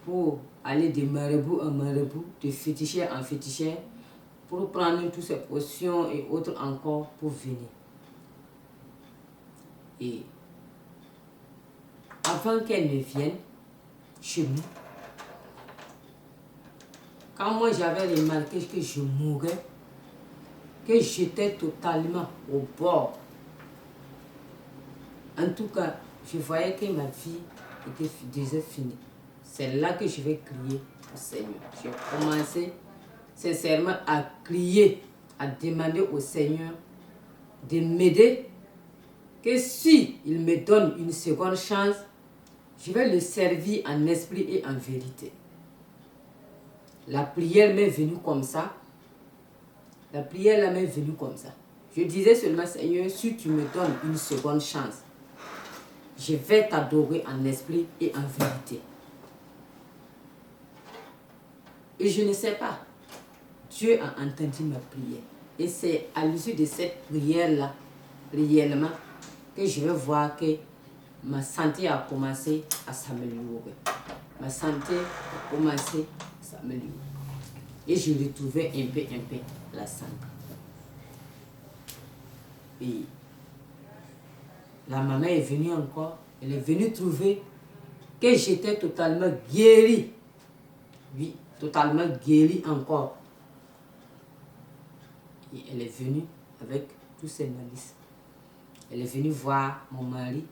pour aller de marabout en marabout, de féticheur en féticheur, pour prendre toutes ces potions et autres encore pour venir. Et avant qu'elle ne vienne chez nous, quand moi j'avais remarqué que je mourais, que j'étais totalement au bord, en tout cas, je voyais que ma vie était déjà finie. C'est là que je vais crier au Seigneur. J'ai commencé sincèrement à crier, à demander au Seigneur de m'aider, que si il me donne une seconde chance, je vais le servir en esprit et en vérité. La prière m'est venue comme ça. La prière là m'est venue comme ça. Je disais seulement, Seigneur, si tu me donnes une seconde chance, je vais t'adorer en esprit et en vérité. Et je ne sais pas. Dieu a entendu ma prière. Et c'est à l'issue de cette prière-là, réellement, que je vais voir que ma santé a commencé à s'améliorer. Ma santé a commencé à s'améliorer. Et je retrouvais un peu la santé. Et la maman est venue encore. Elle est venue trouver que j'étais totalement guérie. Oui, totalement guérie encore. Et elle est venue avec tous ses malices. Elle est venue voir mon mari.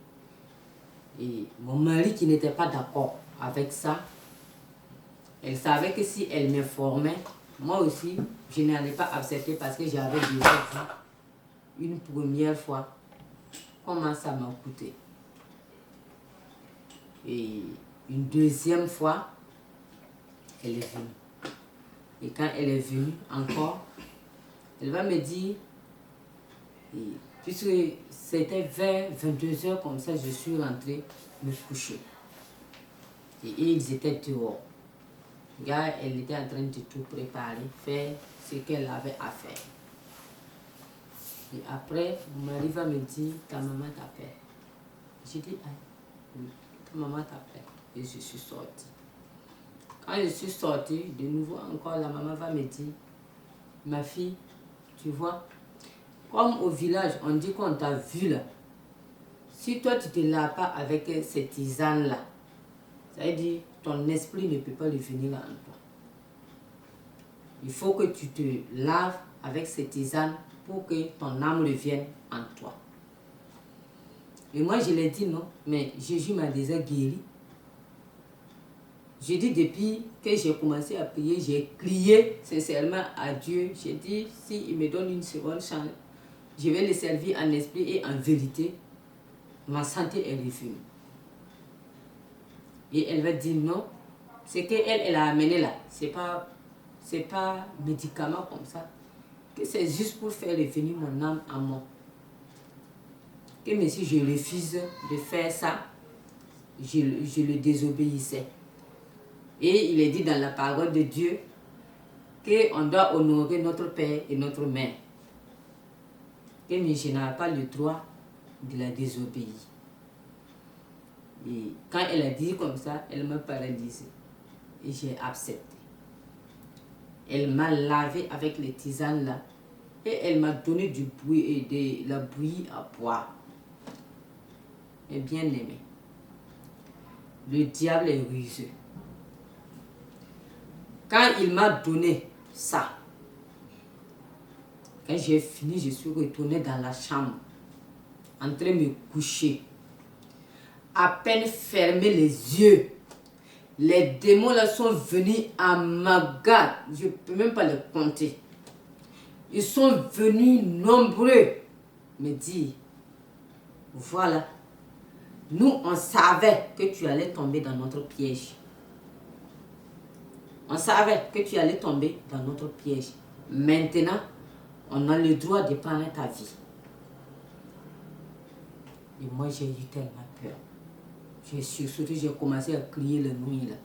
Et mon mari qui n'était pas d'accord avec ça, elle savait que si elle m'informait, moi aussi, je n'allais pas accepter parce que j'avais déjà vu une première fois comment ça m'a coûté. Et une deuxième fois, elle est venue. Et quand elle est venue encore, elle va me dire, puisque c'était vers 22h comme ça, je suis rentrée me coucher. Et ils étaient dehors. Regarde, elle était en train de tout préparer, faire ce qu'elle avait à faire. Et après, mon mari va me dire, ta maman t'appelle. J'ai dit, ah, oui, ta maman t'appelle. Et je suis sortie. Quand je suis sortie, de nouveau encore, la maman va me dire, ma fille, tu vois, comme au village, on dit qu'on t'a vu là. Si toi, tu ne te laves pas avec cette tisane-là, ça veut dire ton esprit ne peut pas devenir en toi. Il faut que tu te laves avec cette tisane pour que ton âme revienne en toi. Et moi, je l'ai dit non, mais Jésus m'a déjà guéri. J'ai dit depuis que j'ai commencé à prier, j'ai crié sincèrement à Dieu. J'ai dit, s'il me donne une seconde chance, je vais le servir en esprit et en vérité. Ma santé est revenue. Et elle va dire non. Ce qu'elle a amené là, c'est pas médicament comme ça. que c'est juste pour faire revenir mon âme à moi. Que même si je refuse de faire ça, je le désobéissais. Et il est dit dans la parole de Dieu qu'on doit honorer notre père et notre mère. Et je n'avais pas le droit de la désobéir. Et quand elle a dit comme ça, elle m'a paralysé. Et j'ai accepté. Elle m'a lavé avec les tisanes là. Et elle m'a donné du bouilli et de la bouillie à boire. Et bien aimé, le diable est rusé. Quand il m'a donné ça, quand j'ai fini, je suis retournée dans la chambre, en train de me coucher. À peine fermé les yeux, les démons là sont venus à ma garde. Je ne peux même pas les compter. Ils sont venus nombreux me dire, voilà, nous on savait que tu allais tomber dans notre piège. On savait que tu allais tomber dans notre piège. Maintenant, on a le droit de prendre ta vie. Et moi, j'ai eu tellement peur. Surtout, j'ai commencé à crier la nuit là.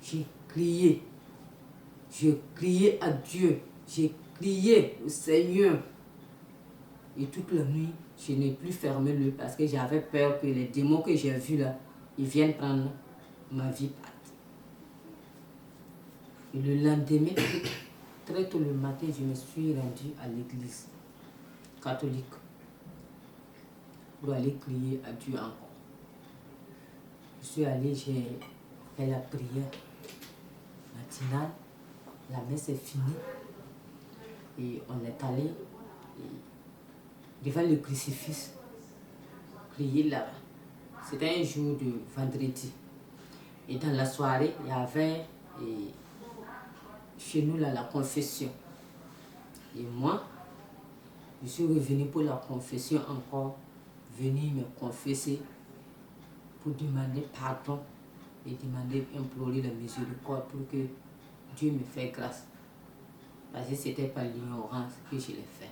J'ai crié. J'ai crié à Dieu. J'ai crié au Seigneur. Et toute la nuit, je n'ai plus fermé l'œil parce que j'avais peur que les démons que j'ai vus là, ils viennent prendre ma vie. Et le lendemain, très tôt le matin, je me suis rendue à l'église catholique pour aller crier à Dieu encore. Je suis allée, j'ai fait la prière matinale, la messe est finie et on est allé devant le crucifix prier là-bas. C'était un jour de vendredi. Et dans la soirée, il y avait chez nous là, la confession. Et moi, je suis revenue pour la confession encore, venir me confesser pour demander pardon et demander, implorer la miséricorde pour que Dieu me fasse grâce. Parce que c'était par l'ignorance que je l'ai fait.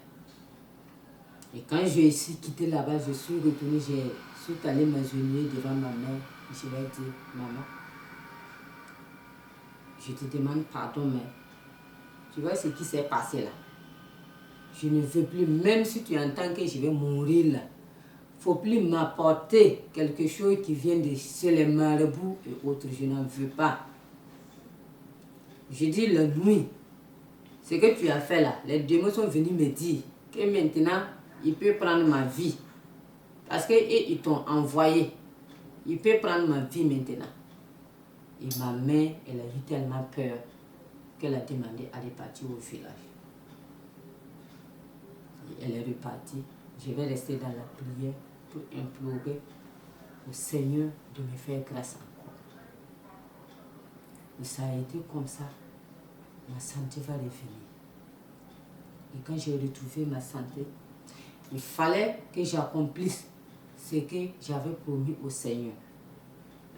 Et quand je suis quitté là-bas, je suis retournée, je suis allée m'agenouiller devant ma mère. Je lui ai dit, maman, je te demande pardon, mais tu vois ce qui s'est passé là. Je ne veux plus, même si tu entends que je vais mourir là, il ne faut plus m'apporter quelque chose qui vient de chez les marabouts et autres. Je n'en veux pas. Je dis la nuit, ce que tu as fait là, les démons sont venus me dire que maintenant, il peut prendre ma vie. Parce qu'ils t'ont envoyé. Il peut prendre ma vie maintenant. Et ma mère, elle a eu tellement peur qu'elle a demandé à repartir au village. Et elle est repartie. Je vais rester dans la prière pour implorer au Seigneur de me faire grâce encore. Et ça a été comme ça. Ma santé va revenir. Et quand j'ai retrouvé ma santé, il fallait que j'accomplisse ce que j'avais promis au Seigneur.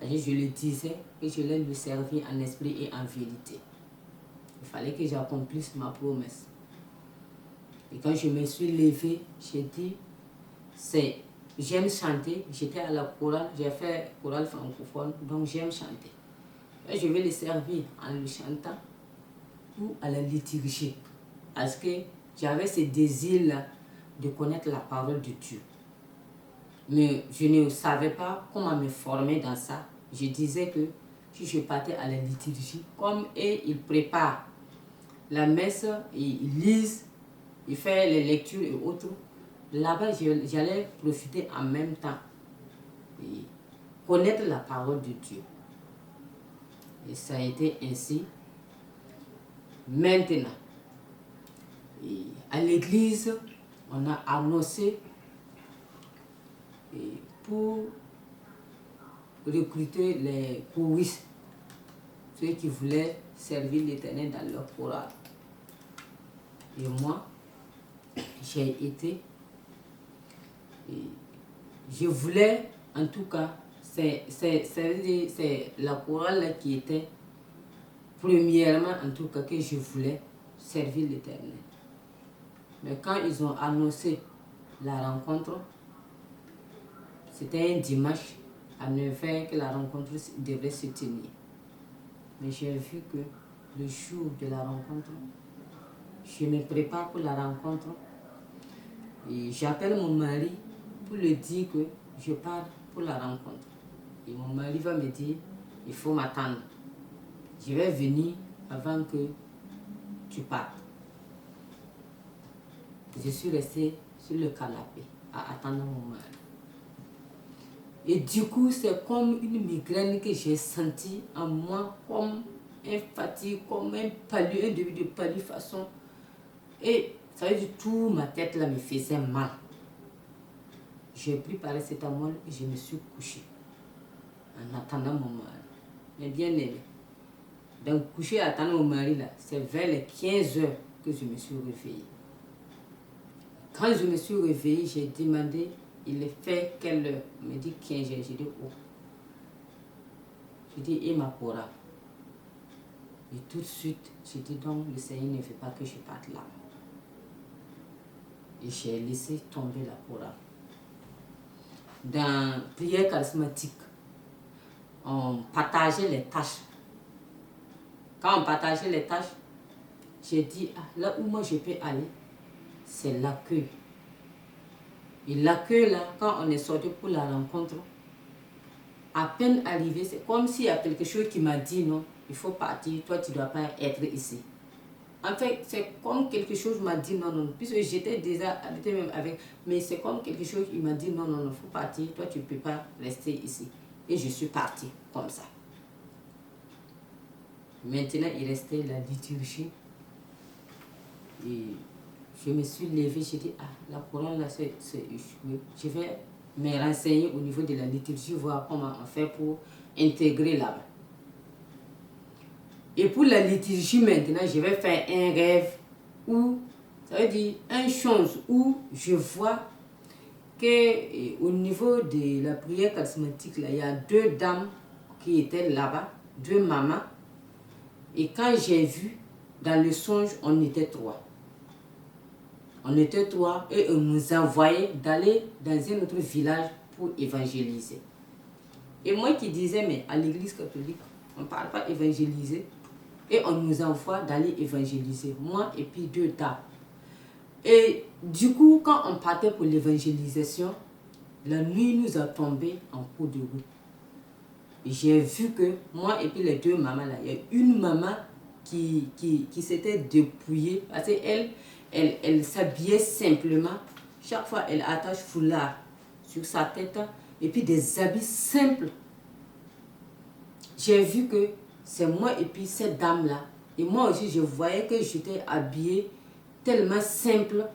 Et je le disais que je allais lui servir en esprit et en vérité. Il fallait que j'accomplisse ma promesse. Et quand je me suis levée, j'ai dit, j'aime chanter. J'étais à la chorale, j'ai fait chorale francophone, donc j'aime chanter. Et je vais le servir en le chantant ou à la liturgie. Parce que j'avais ce désir-là de connaître la parole de Dieu. Mais je ne savais pas comment me former dans ça. Je disais que si je partais à la liturgie, comme ils préparent la messe, ils lisent, ils font les lectures et autres, là-bas j'allais profiter en même temps et connaître la parole de Dieu. Et ça a été ainsi. Maintenant, à l'église, on a annoncé pour recruter les choristes, ceux qui voulaient servir l'Éternel dans leur chorale. Et moi, j'ai été, je voulais, en tout cas, c'est la chorale qui était, premièrement, en tout cas, que je voulais servir l'Éternel. Mais quand ils ont annoncé la rencontre, c'était un dimanche à 9 h que la rencontre devait se tenir. Mais j'ai vu que le jour de la rencontre, je me prépare pour la rencontre et j'appelle mon mari pour lui dire que je pars pour la rencontre. Et mon mari va me dire, il faut m'attendre. Je vais venir avant que tu partes. Je suis restée sur le canapé à attendre mon mari. Et du coup, c'est comme une migraine que j'ai sentie en moi, comme un fatigue, comme un début de palifaçon. Et ça veut dire tout ma tête là me faisait mal. J'ai pris paracétamol et je me suis couchée en attendant mon mari. Mais bien aimé. Donc coucher à attendre mon mari là, c'est vers les 15 h que je me suis réveillée. Quand je me suis réveillée, j'ai demandé, il est fait quelle heure? Il me dit 15 h. J'ai dit oh. J'ai dit et ma pora. Et tout de suite, j'ai dit donc le Seigneur ne veut pas que je parte là. Et j'ai laissé tomber la pora. Dans prière charismatique, on partageait les tâches. Quand on partageait les tâches, j'ai dit, ah, là où moi je peux aller, c'est l'accueil. Et l'accueil là, quand on est sorti pour la rencontre, à peine arrivé, c'est comme s'il y a quelque chose qui m'a dit non, il faut partir, toi tu ne dois pas être ici. En fait, c'est comme quelque chose m'a dit non, non, puisque j'étais déjà habité même avec, mais c'est comme quelque chose qui m'a dit non, non, non, il faut partir, toi tu ne peux pas rester ici. Et je suis partie comme ça. Maintenant, il restait la liturgie. Et je me suis levée, j'ai dit, ah, la couronne là, c'est échoué. Je vais me renseigner au niveau de la liturgie, voir comment on fait pour intégrer là-bas. Et pour la liturgie maintenant, je vais faire un rêve où, ça veut dire, une chose où je vois qu'au niveau de la prière charismatique, là, il y a 2 dames qui étaient là-bas, 2 mamans. Et quand j'ai vu, dans le songe, on était 3. On était 3 et on nous envoyait d'aller dans un autre village pour évangéliser. Et moi qui disais, mais à l'église catholique, on ne parle pas évangéliser. Et on nous envoie d'aller évangéliser, moi et puis 2 dames. Et du coup, quand on partait pour l'évangélisation, la nuit nous a tombé en cours de route. Et j'ai vu que moi et puis les 2 mamans là, il y a une maman qui s'était dépouillée parce qu'elle elle s'habillait simplement. Chaque fois, elle attache foulard sur sa tête et puis des habits simples. J'ai vu que c'est moi et puis cette dame-là. Et moi aussi, je voyais que j'étais habillée tellement simple.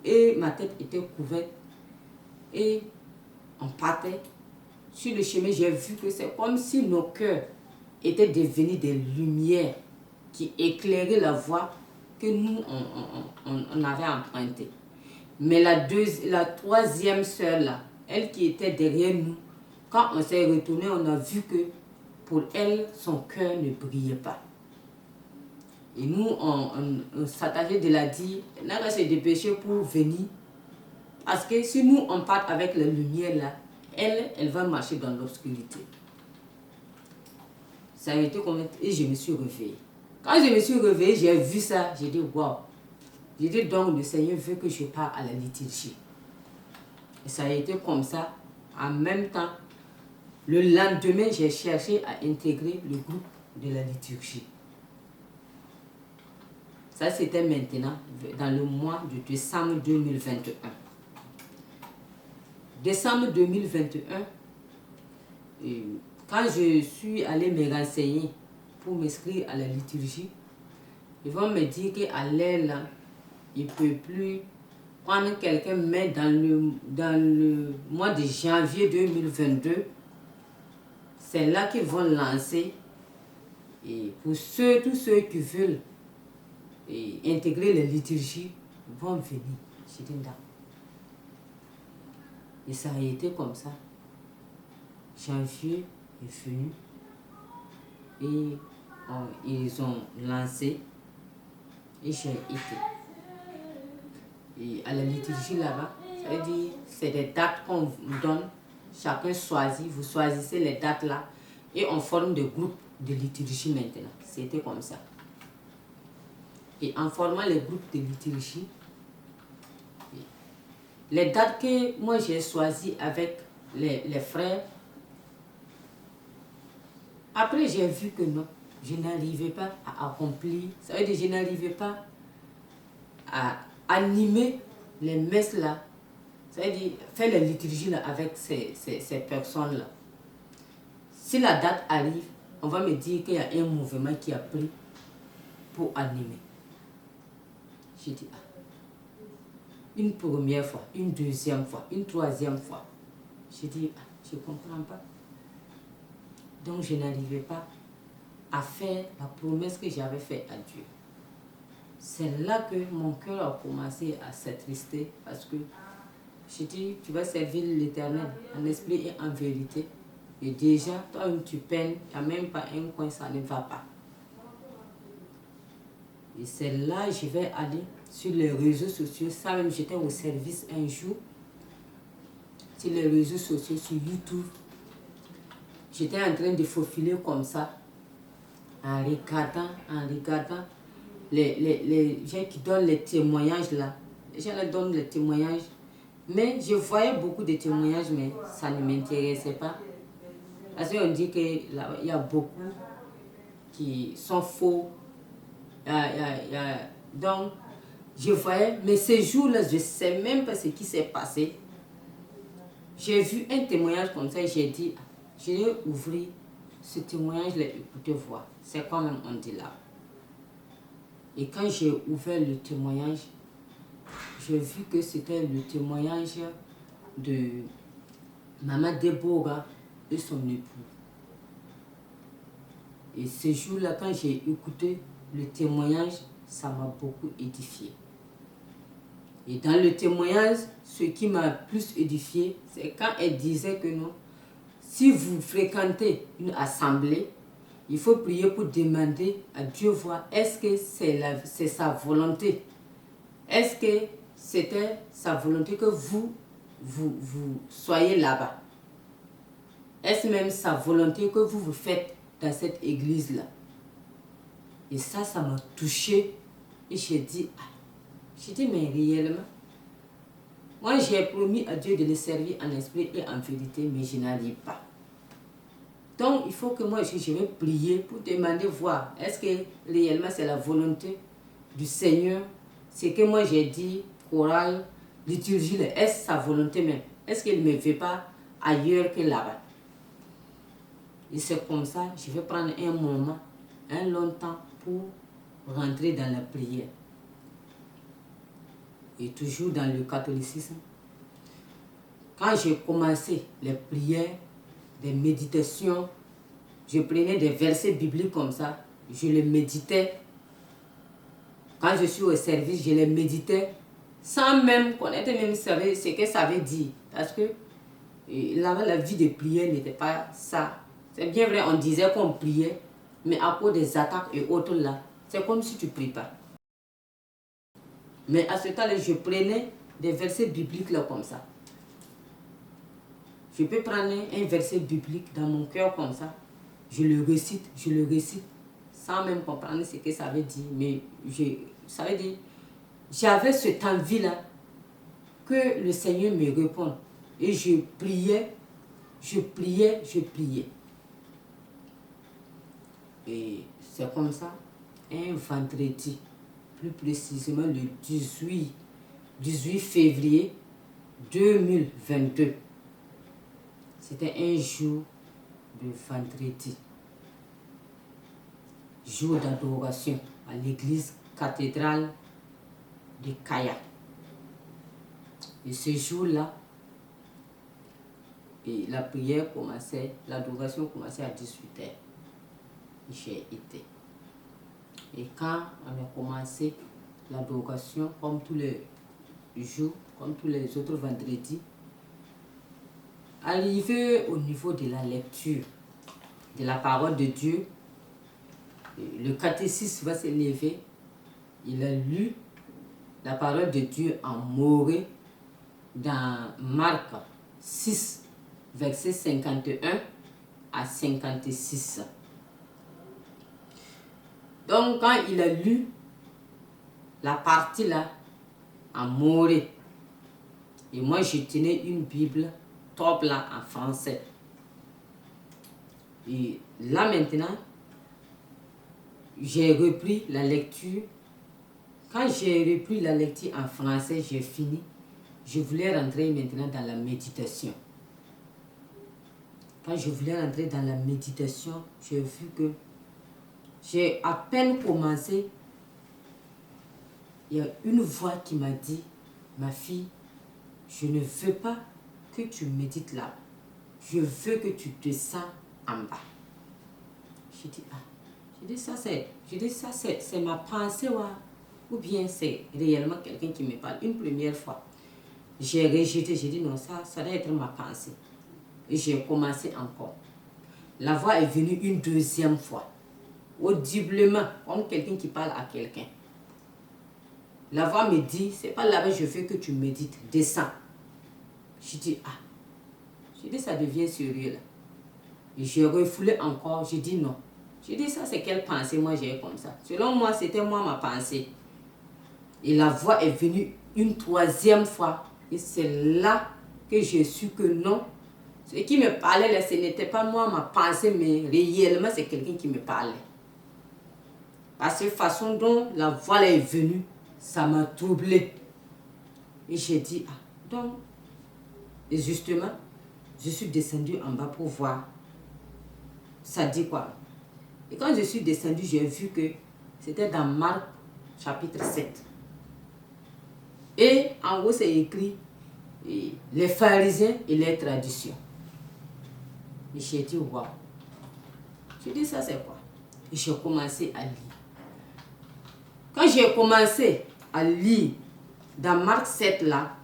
Et ma tête était couverte. Et on partait. Sur le chemin, j'ai vu que c'est comme si nos cœurs étaient devenus des lumières qui éclairaient la voie que nous, on avait empruntée. Mais la 3e sœur là, elle qui était derrière nous, quand on s'est retourné, on a vu que pour elle, son cœur ne brillait pas. Et nous, on s'attachait de la dire, n'a qu'à se dépêcher pour venir. Parce que si nous, on part avec la lumière là, elle va marcher dans l'obscurité. Ça a été comme... Et je me suis réveillée. Quand je me suis réveillée, j'ai vu ça, j'ai dit, waouh. J'ai dit, donc, le Seigneur veut que je parte à la liturgie. Et ça a été comme ça. En même temps, le lendemain, j'ai cherché à intégrer le groupe de la liturgie. Ça, c'était maintenant, dans le mois de décembre 2021. Décembre 2021, quand je suis allée me renseigner pour m'inscrire à la liturgie, ils vont me dire qu'à l'aile, là, il ne peut plus prendre quelqu'un, mais dans le mois de janvier 2022, c'est là qu'ils vont lancer. Et pour tous ceux qui veulent intégrer la liturgie, vont venir. J'ai dit, et ça a été comme ça. Janvier est venu et ils ont lancé et j'ai été. Et à la liturgie là-bas, ça veut dire c'est des dates qu'on vous donne. Chacun choisit, vous choisissez les dates là et on forme des groupes de liturgie maintenant. C'était comme ça. Et en formant les groupes de liturgie, les dates que moi j'ai choisies avec les frères, après j'ai vu que non, je n'arrivais pas à accomplir, ça veut dire que je n'arrivais pas à animer les messes là, ça veut dire faire les liturgies là avec ces personnes là. Si la date arrive, on va me dire qu'il y a un mouvement qui a pris pour animer. J'ai dit, ah, une première fois, une deuxième fois, une troisième fois. J'ai dit, ah, je ne comprends pas. Donc je n'arrivais pas à faire la promesse que j'avais faite à Dieu. C'est là que mon cœur a commencé à s'attrister parce que j'ai dit, tu vas servir l'Éternel en esprit et en vérité. Et déjà, toi, tu peines, il n'y a même pas un coin, ça ne va pas. Et c'est là que je vais aller sur les réseaux sociaux. Ça même, j'étais au service un jour. Sur les réseaux sociaux, sur YouTube. J'étais en train de faufiler comme ça. En regardant les gens qui donnent les témoignages là. Les gens leur donnent les témoignages. Mais je voyais beaucoup de témoignages, mais ça ne m'intéressait pas. Parce qu'on dit qu'il y a beaucoup qui sont faux. Donc, je voyais, mais ces jours-là, je ne sais même pas ce qui s'est passé. J'ai vu un témoignage comme ça et j'ai dit, je vais ouvrir ce témoignage-là, écoutez voir. C'est quand même on dit là. Et quand j'ai ouvert le témoignage, j'ai vu que c'était le témoignage de Maman Déborah et son époux. Et ce jour-là, quand j'ai écouté le témoignage, ça m'a beaucoup édifié. Et dans le témoignage, ce qui m'a plus édifié, c'est quand elle disait que non, si vous fréquentez une assemblée, il faut prier pour demander à Dieu voir est-ce que c'est sa volonté. Est-ce que c'était sa volonté que vous soyez là-bas. Est-ce même sa volonté que vous faites dans cette église-là. Et ça m'a touché. Et j'ai dit, mais réellement, moi j'ai promis à Dieu de le servir en esprit et en vérité, mais je n'arrive pas. Donc il faut que moi je vais prier pour demander, voir, est-ce que réellement c'est la volonté du Seigneur, c'est que moi j'ai dit, chorale, liturgie, est-ce sa volonté même? Est-ce qu'il ne me veut pas ailleurs que là-bas? Et c'est comme ça, je vais prendre un moment, un long temps pour rentrer dans la prière. Et toujours dans le catholicisme, quand j'ai commencé les prières, des méditations, je prenais des versets bibliques comme ça, je les méditais. Quand je suis au service, je les méditais sans même connaître même ce que ça veut dire. Parce que là-bas, la vie de prière n'était pas ça. C'est bien vrai, on disait qu'on priait, mais à cause des attaques et autres là, c'est comme si tu ne pries pas. Mais à ce temps-là, je prenais des versets bibliques là comme ça. Je peux prendre un verset biblique dans mon cœur comme ça. Je le récite, sans même comprendre ce que ça veut dire. Mais ça veut dire, j'avais cette envie-là que le Seigneur me réponde. Et je priais. Et c'est comme ça, un vendredi, plus précisément le 18 février 2022. C'était un jour de vendredi, jour d'adoration à l'église cathédrale de Kaya. Et ce jour-là, la prière commençait, l'adoration commençait à 18h. J'ai été. Et quand on a commencé l'adoration, comme tous les jours, comme tous les autres vendredis, arrivé au niveau de la lecture de la parole de Dieu, le catéchisme va se lever, il a lu la parole de Dieu en Morée dans Marc 6, verset 51 à 56. Donc, quand il a lu la partie là, en Morée, et moi je tenais une Bible top là en français. Et là maintenant, j'ai repris la lecture. Quand j'ai repris la lecture en français, j'ai fini. Je voulais rentrer maintenant dans la méditation. Quand je voulais rentrer dans la méditation, j'ai vu que j'ai à peine commencé. Il y a une voix qui m'a dit, ma fille, je ne veux pas que tu médites là. Je veux que tu descends en bas. J'ai dit, ah, ça c'est ma pensée, ou bien c'est réellement quelqu'un qui me parle. Une première fois, j'ai rejeté, j'ai dit non, ça doit être ma pensée. Et j'ai commencé encore. La voix est venue une deuxième fois, audiblement, comme quelqu'un qui parle à quelqu'un. La voix me dit, c'est pas là-bas, je veux que tu médites, descends. Je dis, ah, ça devient sérieux là. Et j'ai refoulé encore, j'ai dit non. J'ai dit, ça c'est quelle pensée moi j'ai comme ça. Selon moi, c'était moi ma pensée. Et la voix est venue une troisième fois. Et c'est là que j'ai su que non. Ce qui me parlait là, ce n'était pas moi ma pensée, mais réellement c'est quelqu'un qui me parlait. Parce que la façon dont la voix là est venue, ça m'a troublé. Et j'ai dit, ah, donc, et justement, je suis descendue en bas pour voir. Ça dit quoi? Et quand je suis descendue, j'ai vu que c'était dans Marc chapitre 7. Et en haut, c'est écrit les pharisiens et les traditions. Et j'ai dit, waouh. J'ai dit, ça c'est quoi? Et j'ai commencé à lire. Quand j'ai commencé à lire dans Marc 7 là,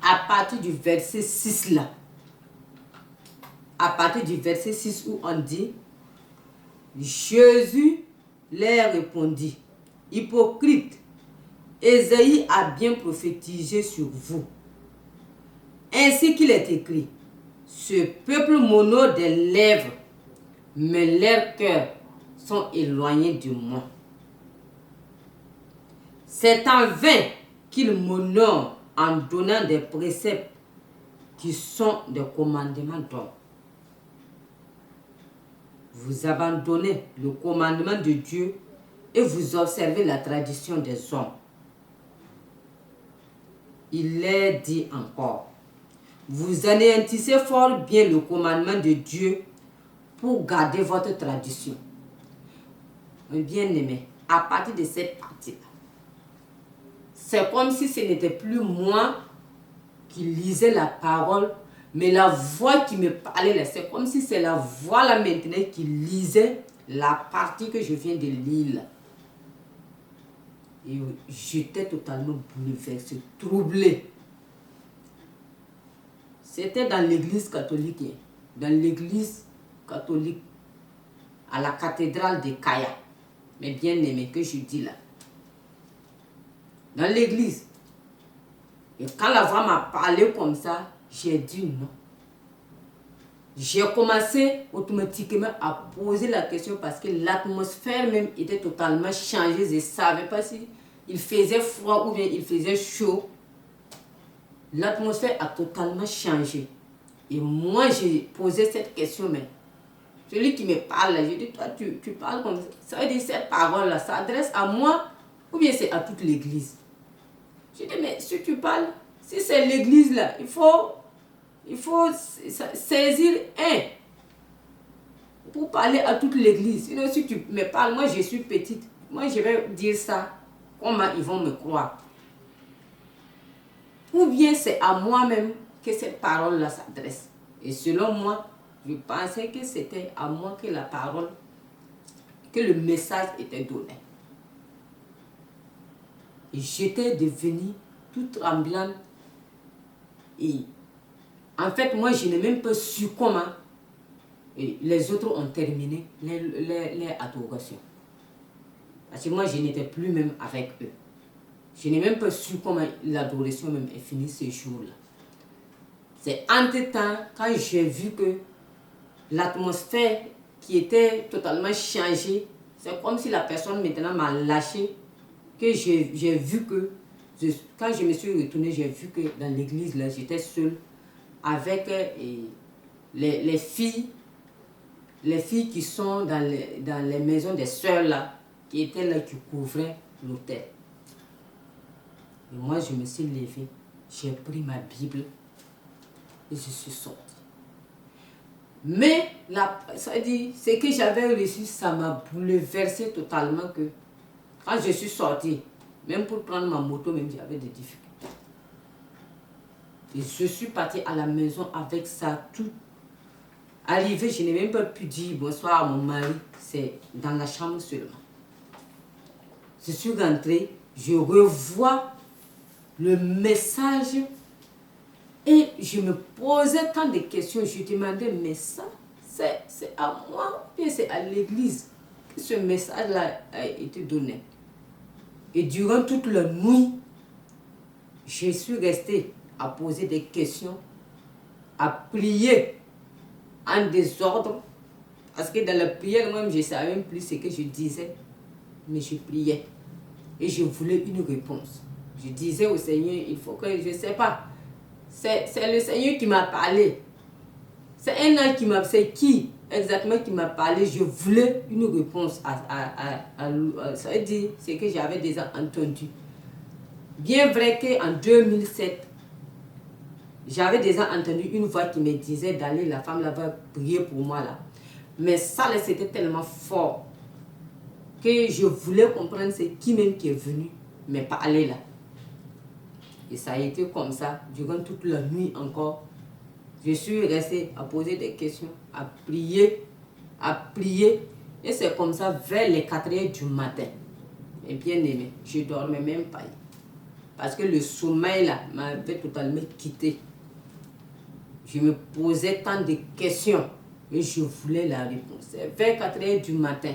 à partir du verset 6 là, à partir du verset 6 où on dit, Jésus leur répondit, hypocrite, Ésaïe a bien prophétisé sur vous. Ainsi qu'il est écrit, ce peuple m'honore des lèvres, mais leurs cœurs sont éloignés de moi. C'est en vain qu'ils m'honorent en donnant des préceptes qui sont des commandements d'hommes. Vous abandonnez le commandement de Dieu et vous observez la tradition des hommes. Il leur dit encore, vous anéantissez fort bien le commandement de Dieu pour garder votre tradition. Mes bien-aimés, à partir de cette partie-là, c'est comme si ce n'était plus moi qui lisais la parole, mais la voix qui me parlait là, c'est comme si c'est la voix là maintenant qui lisait la partie que je viens de lire. Et j'étais totalement bouleversée, troublée. C'était dans l'église catholique, à la cathédrale de Kaya, mes bien-aimés que je dis là. Dans l'église. Et quand la voix m'a parlé comme ça, j'ai dit non. J'ai commencé automatiquement à poser la question parce que l'atmosphère même était totalement changée. Je ne savais pas si il faisait froid ou bien il faisait chaud. L'atmosphère a totalement changé. Et moi, j'ai posé cette question, mais celui qui me parle, là, je dis, toi, tu parles comme ça. Ça veut dire cette parole-là, ça s'adresse à moi ou bien c'est à toute l'église? Je dis, mais si tu parles, si c'est l'église là, il faut saisir un pour parler à toute l'église. Sinon, si tu me parles, moi je suis petite, moi je vais dire ça, comment ils vont me croire? Ou bien c'est à moi-même que cette parole-là s'adresse. Et selon moi, je pensais que c'était à moi que la parole, que le message était donné. Et j'étais devenue toute tremblante. Et en fait, moi, je n'ai même pas su comment les autres ont terminé les adorations. Parce que moi, je n'étais plus même avec eux. Je n'ai même pas su comment l'adoration même est finie ce jour-là. C'est entre-temps, quand j'ai vu que l'atmosphère qui était totalement changée, c'est comme si la personne maintenant m'a lâché, que j'ai vu que, quand je me suis retournée, j'ai vu que dans l'église, là, j'étais seule avec les filles qui sont dans les maisons des sœurs là, qui étaient là, qui couvraient l'autel. Et moi, je me suis levée, j'ai pris ma Bible et je suis sortie. Mais ça dit, ce que j'avais reçu, ça m'a bouleversé totalement que quand je suis sortie, même pour prendre ma moto, même j'avais des difficultés. Et je suis partie à la maison avec ça tout. Arrivé, je n'ai même pas pu dire bonsoir à mon mari, c'est dans la chambre seulement. Je suis rentrée, je revois le message et je me posais tant de questions. Je demandais, mais ça, c'est à moi ou bien c'est à l'église que ce message-là a été donné. Et durant toute la nuit, je suis restée à poser des questions, à prier en désordre. Parce que dans la prière, moi-même, je ne savais même plus ce que je disais. Mais je priais. Et je voulais une réponse. Je disais au Seigneur, il faut que, je ne sais pas. C'est le Seigneur qui m'a parlé. C'est un ange qui m'a... C'est qui exactement qui m'a parlé? Je voulais une réponse ça veut dire ce que j'avais déjà entendu. Bien vrai qu'en 2007, j'avais déjà entendu une voix qui me disait d'aller, la femme là-bas, prier pour moi là. Mais ça, c'était tellement fort que je voulais comprendre c'est qui même qui est venu me parler là. Et ça a été comme ça, durant toute la nuit encore. Je suis restée à poser des questions, à prier. Et c'est comme ça, vers les 4 heures du matin. Et bien aimé, je ne dormais même pas. Parce que le sommeil là m'avait totalement quitté. Je me posais tant de questions et je voulais la réponse. C'est vers 4 heures du matin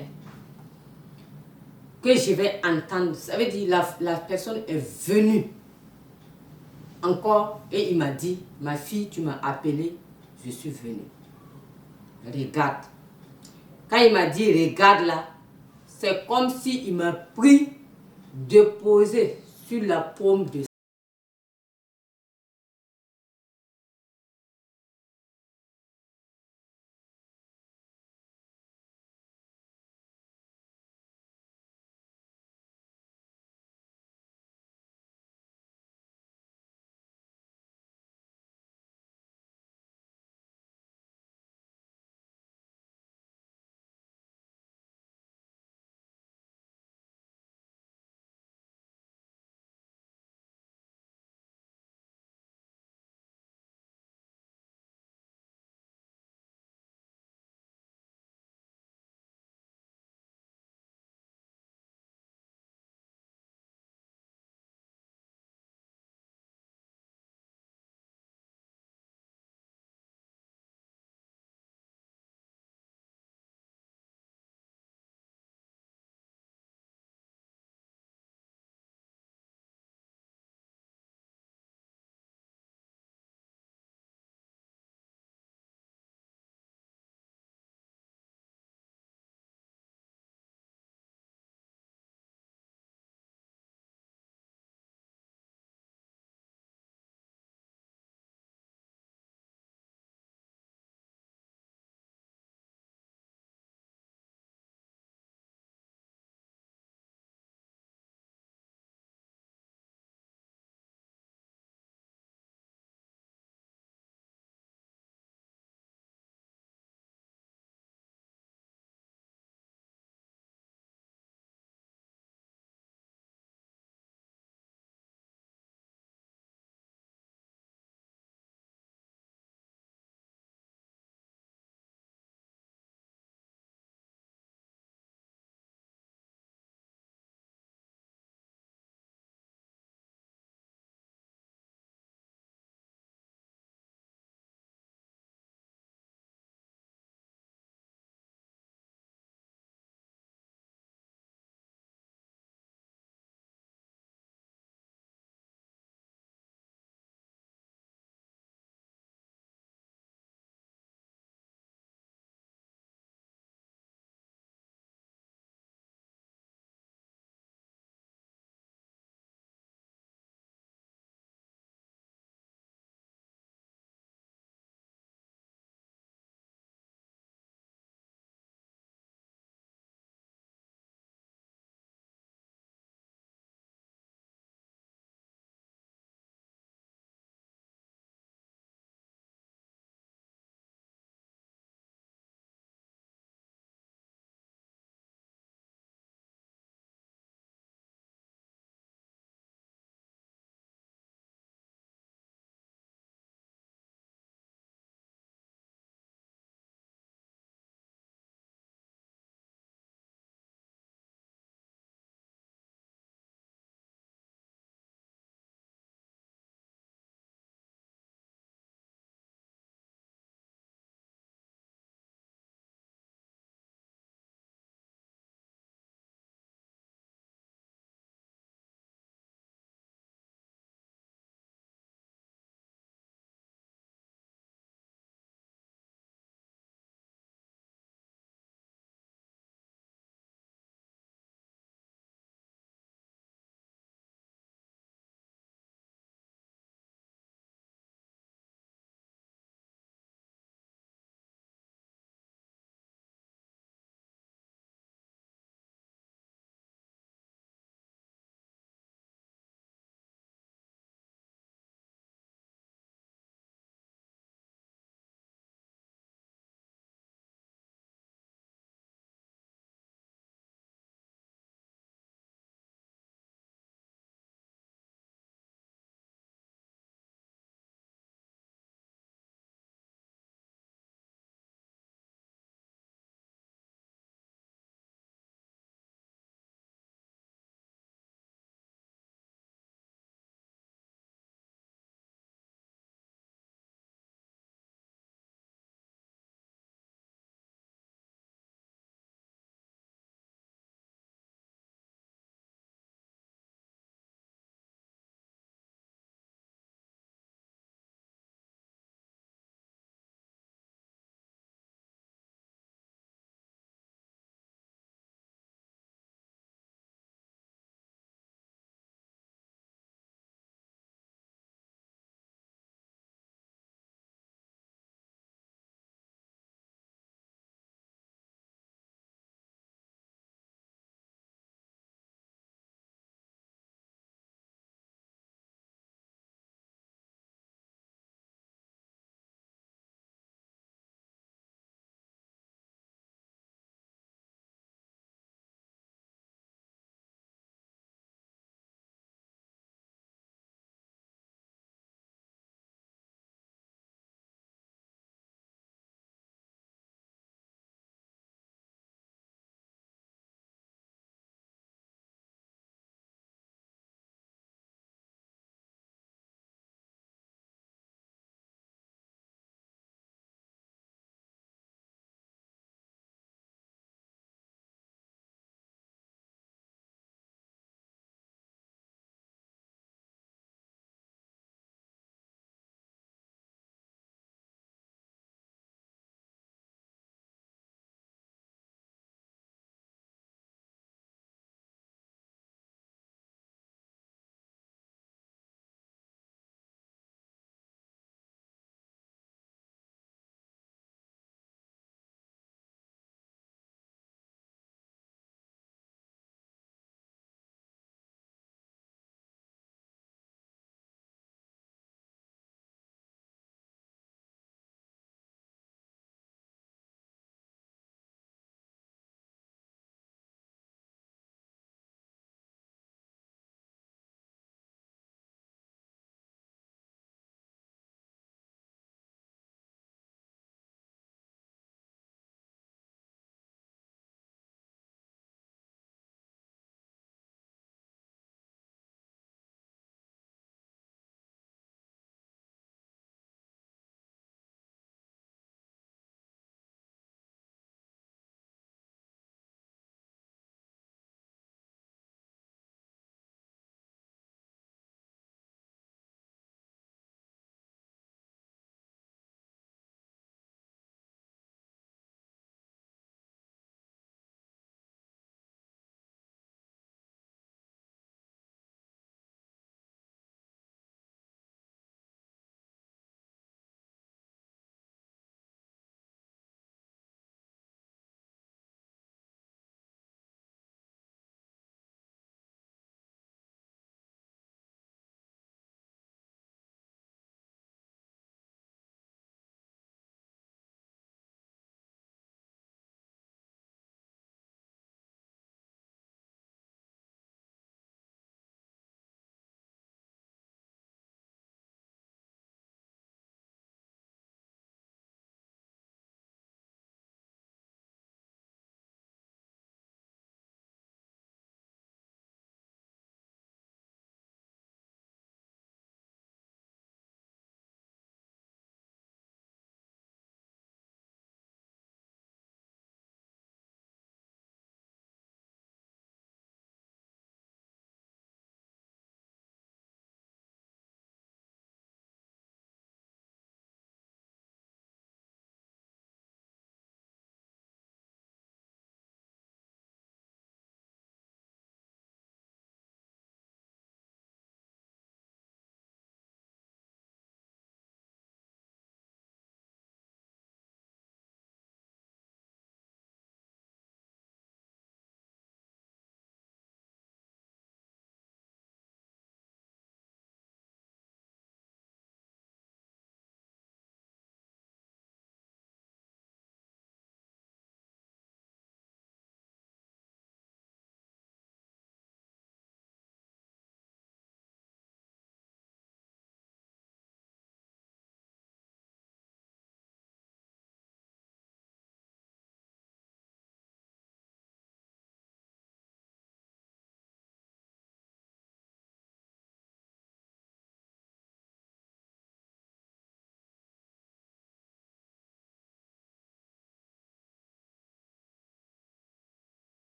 que je vais entendre. Ça veut dire la personne est venue encore et il m'a dit, ma fille, tu m'as appelé, je suis venue. Regarde. Quand il m'a dit regarde là, c'est comme s'il m'a pris de poser sur la paume de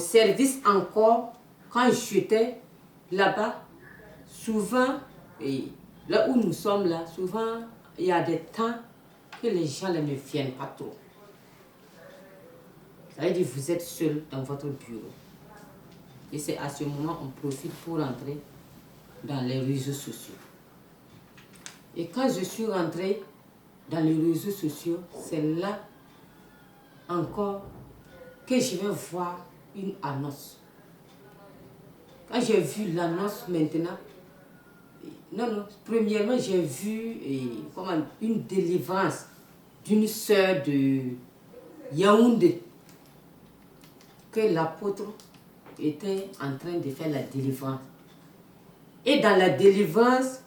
service encore, quand j'étais là-bas, souvent, et là où nous sommes là, souvent, il y a des temps que les gens là, ne viennent pas trop. Ça veut dire que vous êtes seul dans votre bureau. Et c'est à ce moment qu'on profite pour rentrer dans les réseaux sociaux. Et quand je suis rentrée dans les réseaux sociaux, c'est là encore que je vais voir une annonce. Quand j'ai vu l'annonce maintenant, non, premièrement, j'ai vu une délivrance d'une sœur de Yaoundé, que l'apôtre était en train de faire la délivrance. Et dans la délivrance,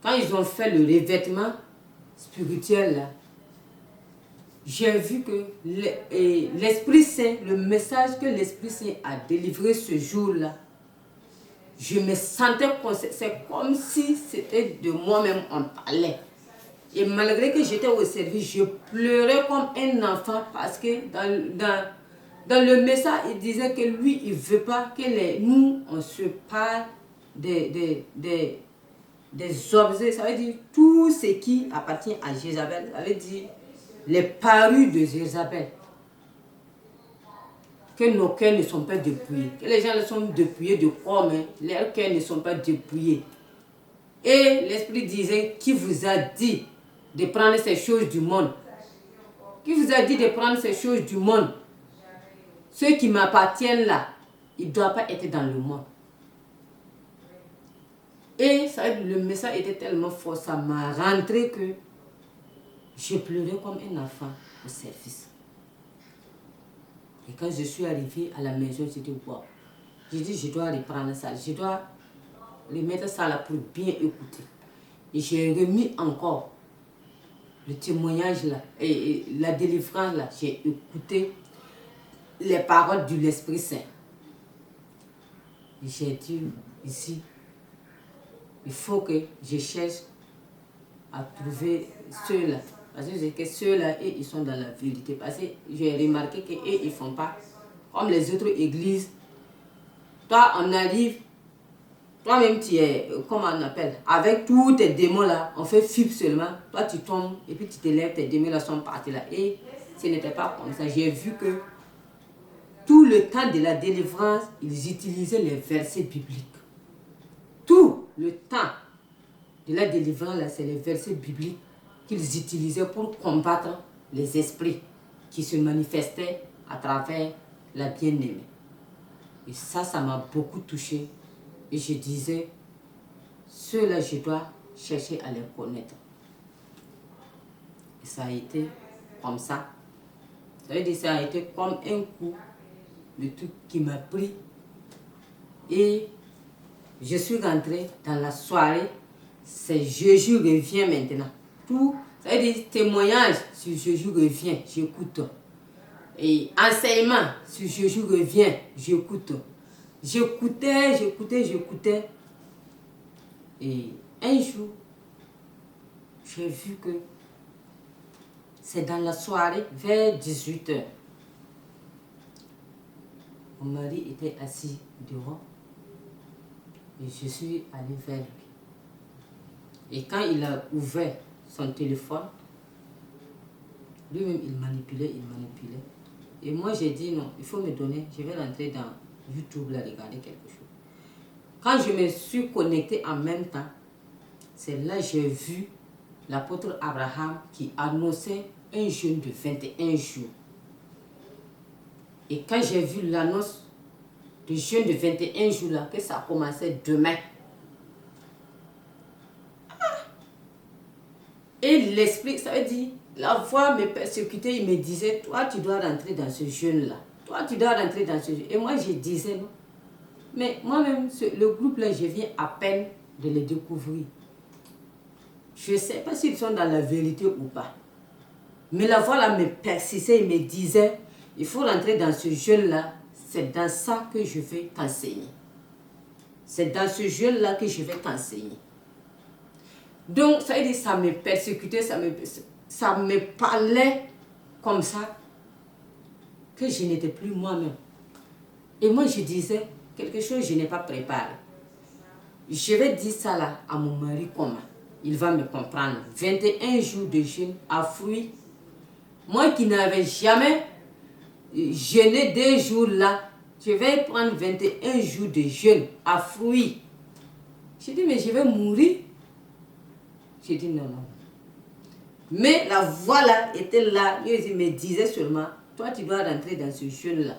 quand ils ont fait le revêtement spirituel, là, j'ai vu que l'Esprit Saint, le message que l'Esprit Saint a délivré ce jour-là, je me sentais, c'est comme si c'était de moi-même on parlait. Et malgré que j'étais au service, je pleurais comme un enfant parce que dans le message, il disait que lui, il ne veut pas que nous, on se parle des objets. Ça veut dire tout ce qui appartient à Jézabel. Ça veut dire les parures de Jézabel. Que nos cœurs ne sont pas dépouillés. Que les gens ne sont dépouillés de corps, mais leurs cœurs ne sont pas dépouillés. Et l'Esprit disait, qui vous a dit de prendre ces choses du monde? Qui vous a dit de prendre ces choses du monde? Ceux qui m'appartiennent là, ils ne doivent pas être dans le monde. Et ça, le message était tellement fort, ça m'a rentré que je pleurais comme un enfant au service. Et quand je suis arrivée à la maison, j'ai dit, wow. J'ai dit, je dois reprendre ça, je dois remettre ça là pour bien écouter. Et j'ai remis encore le témoignage là, et la délivrance là, j'ai écouté les paroles de l'Esprit Saint. Et j'ai dit, ici, il faut que je cherche à trouver ceux-là. Parce que ceux-là, ils sont dans la vérité. Parce que j'ai remarqué qu'eux, ils ne font pas comme les autres églises. Toi, on arrive, toi-même, tu es, comment on appelle, avec tous tes démons là, on fait FIP seulement. Toi, tu tombes et puis tu te lèves, tes démons là sont partis là. Et ce n'était pas comme ça. J'ai vu que tout le temps de la délivrance, ils utilisaient les versets bibliques. Tout le temps de la délivrance, là, c'est les versets bibliques qu'ils utilisaient pour combattre les esprits qui se manifestaient à travers la bien-aimée. Et ça m'a beaucoup touché. Et je disais, ceux-là, je dois chercher à les connaître. Et ça a été comme ça. Ça veut dire, ça a été comme un coup de tout qui m'a pris. Et je suis rentrée dans la soirée. C'est Jésus revient maintenant. Tout, ça veut dire témoignage sur Jésus revient, j'écoute. Et enseignement sur Jésus revient, j'écoute. J'écoutais. Et un jour, j'ai vu que c'est dans la soirée, vers 18h. Mon mari était assis dehors et je suis allée vers lui. Et quand il a ouvert son téléphone, lui-même il manipulait. Et moi j'ai dit non, il faut me donner, je vais rentrer dans YouTube là, regarder quelque chose. Quand je me suis connectée en même temps, c'est là que j'ai vu l'apôtre Abraham qui annonçait un jeûne de 21 jours. Et quand j'ai vu l'annonce du jeûne de 21 jours là, que ça commençait demain. Et l'esprit, ça veut dire, la voix me persécutait, il me disait, toi tu dois rentrer dans ce jeûne là. Toi tu dois rentrer dans ce jeûne. Et moi je disais non. Mais moi-même, le groupe là, je viens à peine de le découvrir. Je ne sais pas s'ils sont dans la vérité ou pas. Mais la voix là me persistait, il me disait, il faut rentrer dans ce jeûne là. C'est dans ça que je vais t'enseigner. C'est dans ce jeûne là que je vais t'enseigner. Donc, ça veut dire, ça me persécutait, ça me parlait comme ça, que je n'étais plus moi-même. Et moi, je disais, quelque chose je n'ai pas préparé. Je vais dire ça là à mon mari comment? Il va me comprendre. 21 jours de jeûne à fruits. Moi qui n'avais jamais jeûné 2 jours là, je vais prendre 21 jours de jeûne à fruits. Je dis, mais je vais mourir. Je dis, non, non. Mais la voix là était là. Il me disait seulement, toi tu dois rentrer dans ce jeûne là.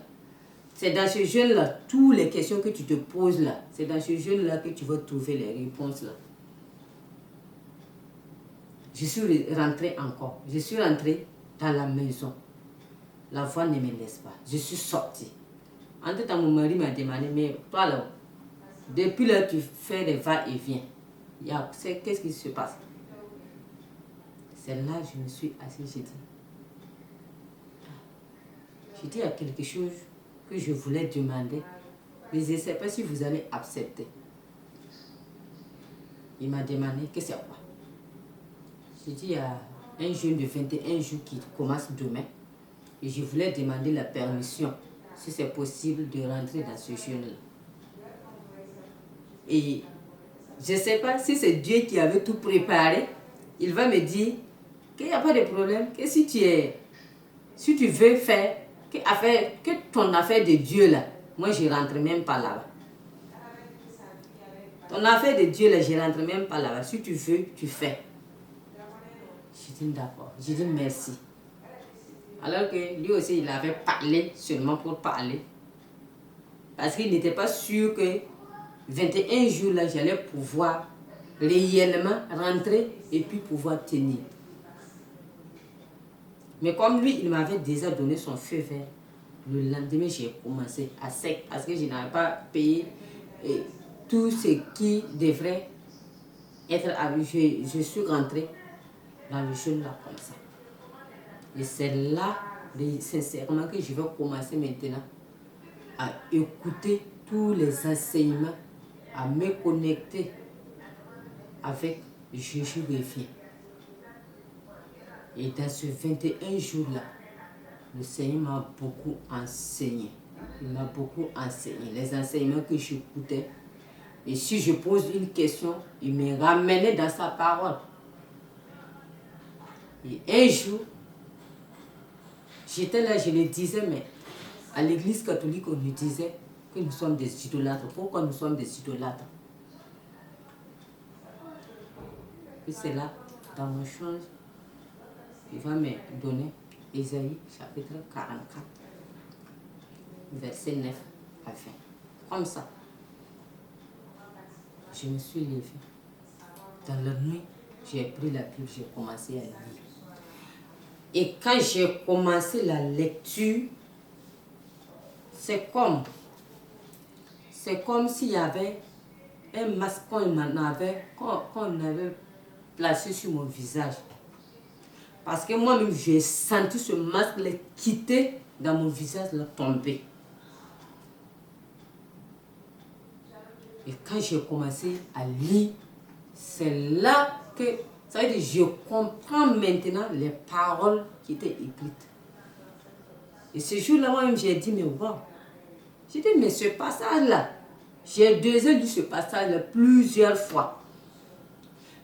C'est dans ce jeûne-là, toutes les questions que tu te poses là, c'est dans ce jeûne-là que tu vas trouver les réponses là. Je suis rentrée encore. Je suis rentrée dans la maison. La voix ne me laisse pas. Je suis sortie. En tout temps, mon mari m'a demandé, mais toi là, depuis là, tu fais des va-et-vient. Qu'est-ce qui se passe? C'est là que je me suis assise, j'ai dit, il y a quelque chose que je voulais demander, mais je ne sais pas si vous allez accepter. Il m'a demandé que c'est quoi. J'ai dit, il y a un jeûne de 21 jours qui commence demain, et je voulais demander la permission, si c'est possible, de rentrer dans ce jeûne-là. Et je ne sais pas si c'est Dieu qui avait tout préparé, il va me dire qu'il n'y a pas de problème, que si tu veux faire, que ton affaire de Dieu là, moi je ne rentre même pas là-bas. Ton affaire de Dieu là, je ne rentre même pas là-bas. Si tu veux, tu fais. Je dis d'accord. Je dis merci. Alors que lui aussi, il avait parlé seulement pour parler. Parce qu'il n'était pas sûr que 21 jours là, j'allais pouvoir réellement rentrer et puis pouvoir tenir. Mais comme lui, il m'avait déjà donné son feu vert, le lendemain, j'ai commencé à sec parce que je n'avais pas payé tout ce qui devrait être à lui. Je suis rentrée dans le jeûne là comme ça. Et c'est là, sincèrement, que je vais commencer maintenant à écouter tous les enseignements, à me connecter avec Jésus revient. Et dans ce 21 jours-là, le Seigneur m'a beaucoup enseigné. Il m'a beaucoup enseigné. Les enseignements que j'écoutais. Et si je pose une question, il me ramenait dans sa parole. Et un jour, j'étais là, je le disais, mais à l'église catholique, on nous disait que nous sommes des idolâtres. Pourquoi nous sommes des idolâtres? Et c'est là, dans mon change, il va me donner Ésaïe chapitre 44, verset 9 à 20. Comme ça. Je me suis levée. Dans la nuit, j'ai pris la Bible, j'ai commencé à lire. Et quand j'ai commencé la lecture, c'est comme s'il y avait un masque qu'on avait placé sur mon visage. Parce que moi-même, j'ai senti ce masque quitter dans mon visage, tomber. Et quand j'ai commencé à lire, c'est là que, ça veut dire, je comprends maintenant les paroles qui étaient écrites. Et ce jour-là, moi-même, j'ai dit, mais wow. J'ai dit, mais ce passage-là, j'ai déjà lu ce passage-là plusieurs fois.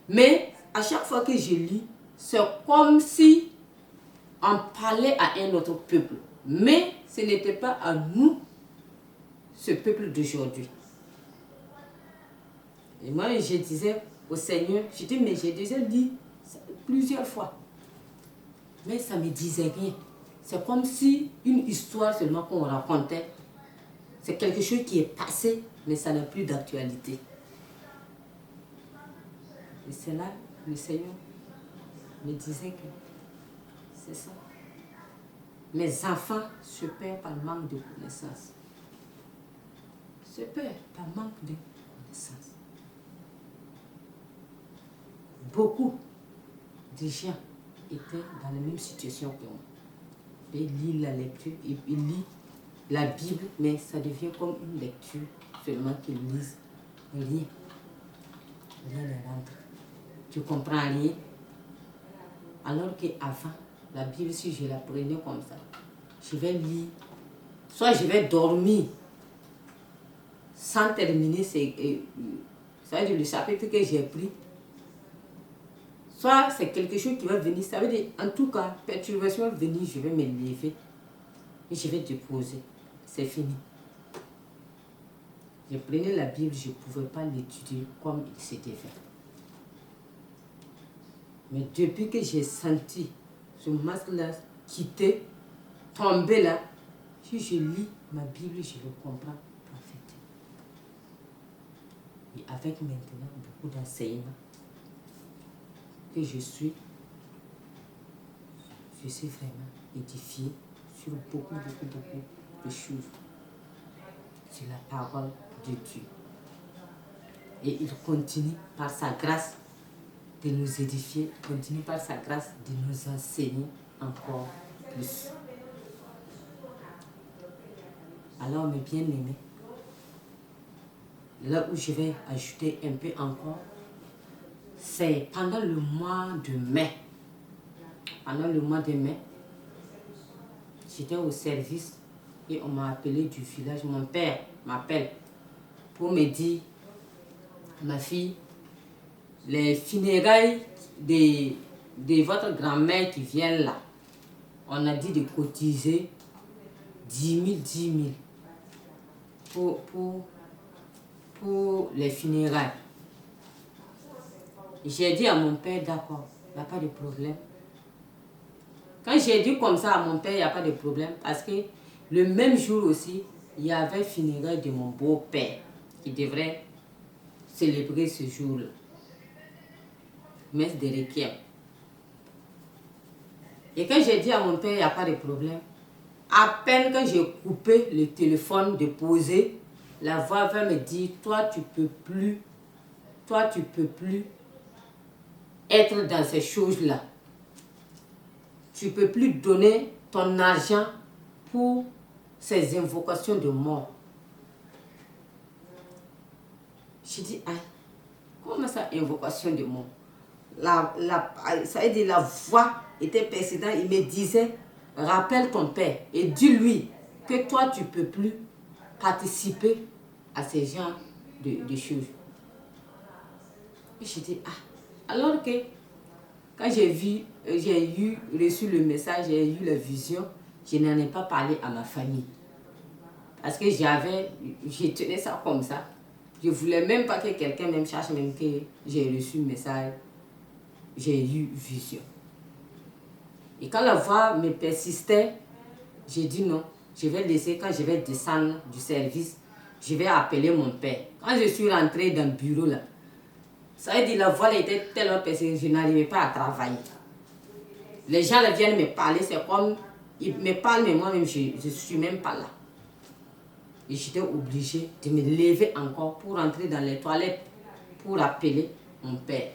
Mais à chaque fois que je lis, c'est comme si on parlait à un autre peuple. Mais ce n'était pas à nous, ce peuple d'aujourd'hui. Et moi, je disais au Seigneur, je dis, mais j'ai déjà lu plusieurs fois. Mais ça ne me disait rien. C'est comme si une histoire seulement qu'on racontait. C'est quelque chose qui est passé, mais ça n'a plus d'actualité. Et c'est là, le Seigneur me disait que c'est ça. Mes enfants se perdent par manque de connaissances. Se perdent par manque de connaissances. Beaucoup de gens étaient dans la même situation que moi. Ils lisent la lecture, ils lisent la Bible, mais ça devient comme une lecture, seulement qu'ils lisent rien. Rien ne rentre. Tu comprends rien. Alors qu'avant, la Bible, si je la prenais comme ça, je vais lire soit je vais dormir sans terminer ça veut dire le chapitre que j'ai pris, soit c'est quelque chose qui va venir, ça veut dire en tout cas, perturbation va venir, je vais me lever et je vais déposer, c'est fini. Je prenais la Bible, je ne pouvais pas l'étudier comme il s'était fait. Mais depuis que j'ai senti ce masque-là quitter, tomber là, si je lis ma Bible, je le comprends parfaitement. Et avec maintenant beaucoup d'enseignements que je suis vraiment édifié sur beaucoup de choses, sur la parole de Dieu. Et il continue par sa grâce de nous édifier, continue par sa grâce de nous enseigner encore plus. Alors mes bien-aimés, là où je vais ajouter un peu encore, c'est pendant le mois de mai. Pendant le mois de mai, j'étais au service et on m'a appelé du village. Mon père m'appelle pour me dire, ma fille, les funérailles de votre grand-mère qui viennent là, on a dit de cotiser 10 000 pour les funérailles. J'ai dit à mon père, d'accord, il n'y a pas de problème. Quand j'ai dit comme ça à mon père, il n'y a pas de problème, parce que le même jour aussi, il y avait funérailles de mon beau-père qui devrait célébrer ce jour-là. Messe de requiem. Et quand j'ai dit à mon père, il n'y a pas de problème, à peine quand j'ai coupé le téléphone de poser, la voix va me dire, toi tu peux plus être dans ces choses-là. Tu peux plus donner ton argent pour ces invocations de mort. J'ai dit, aïe, comment ça, invocation de mort? Ça veut dire la voix était persévérante. Il me disait, rappelle ton père et dis-lui que toi, tu ne peux plus participer à ces genres de choses. Et j'ai dit, ah, alors que quand j'ai reçu le message, j'ai eu la vision, je n'en ai pas parlé à ma famille. Parce que je tenais ça comme ça. Je ne voulais même pas que quelqu'un me cherche, même que j'ai reçu le message, j'ai eu vision. Et quand la voix me persistait, j'ai dit non, je vais laisser, quand je vais descendre du service, je vais appeler mon père. Quand je suis rentrée dans le bureau là, ça veut dire la voix était tellement persistante, je n'arrivais pas à travailler. Les gens là viennent me parler, c'est comme, ils me parlent, mais moi-même, je ne suis même pas là. Et j'étais obligée de me lever encore pour rentrer dans les toilettes pour appeler mon père.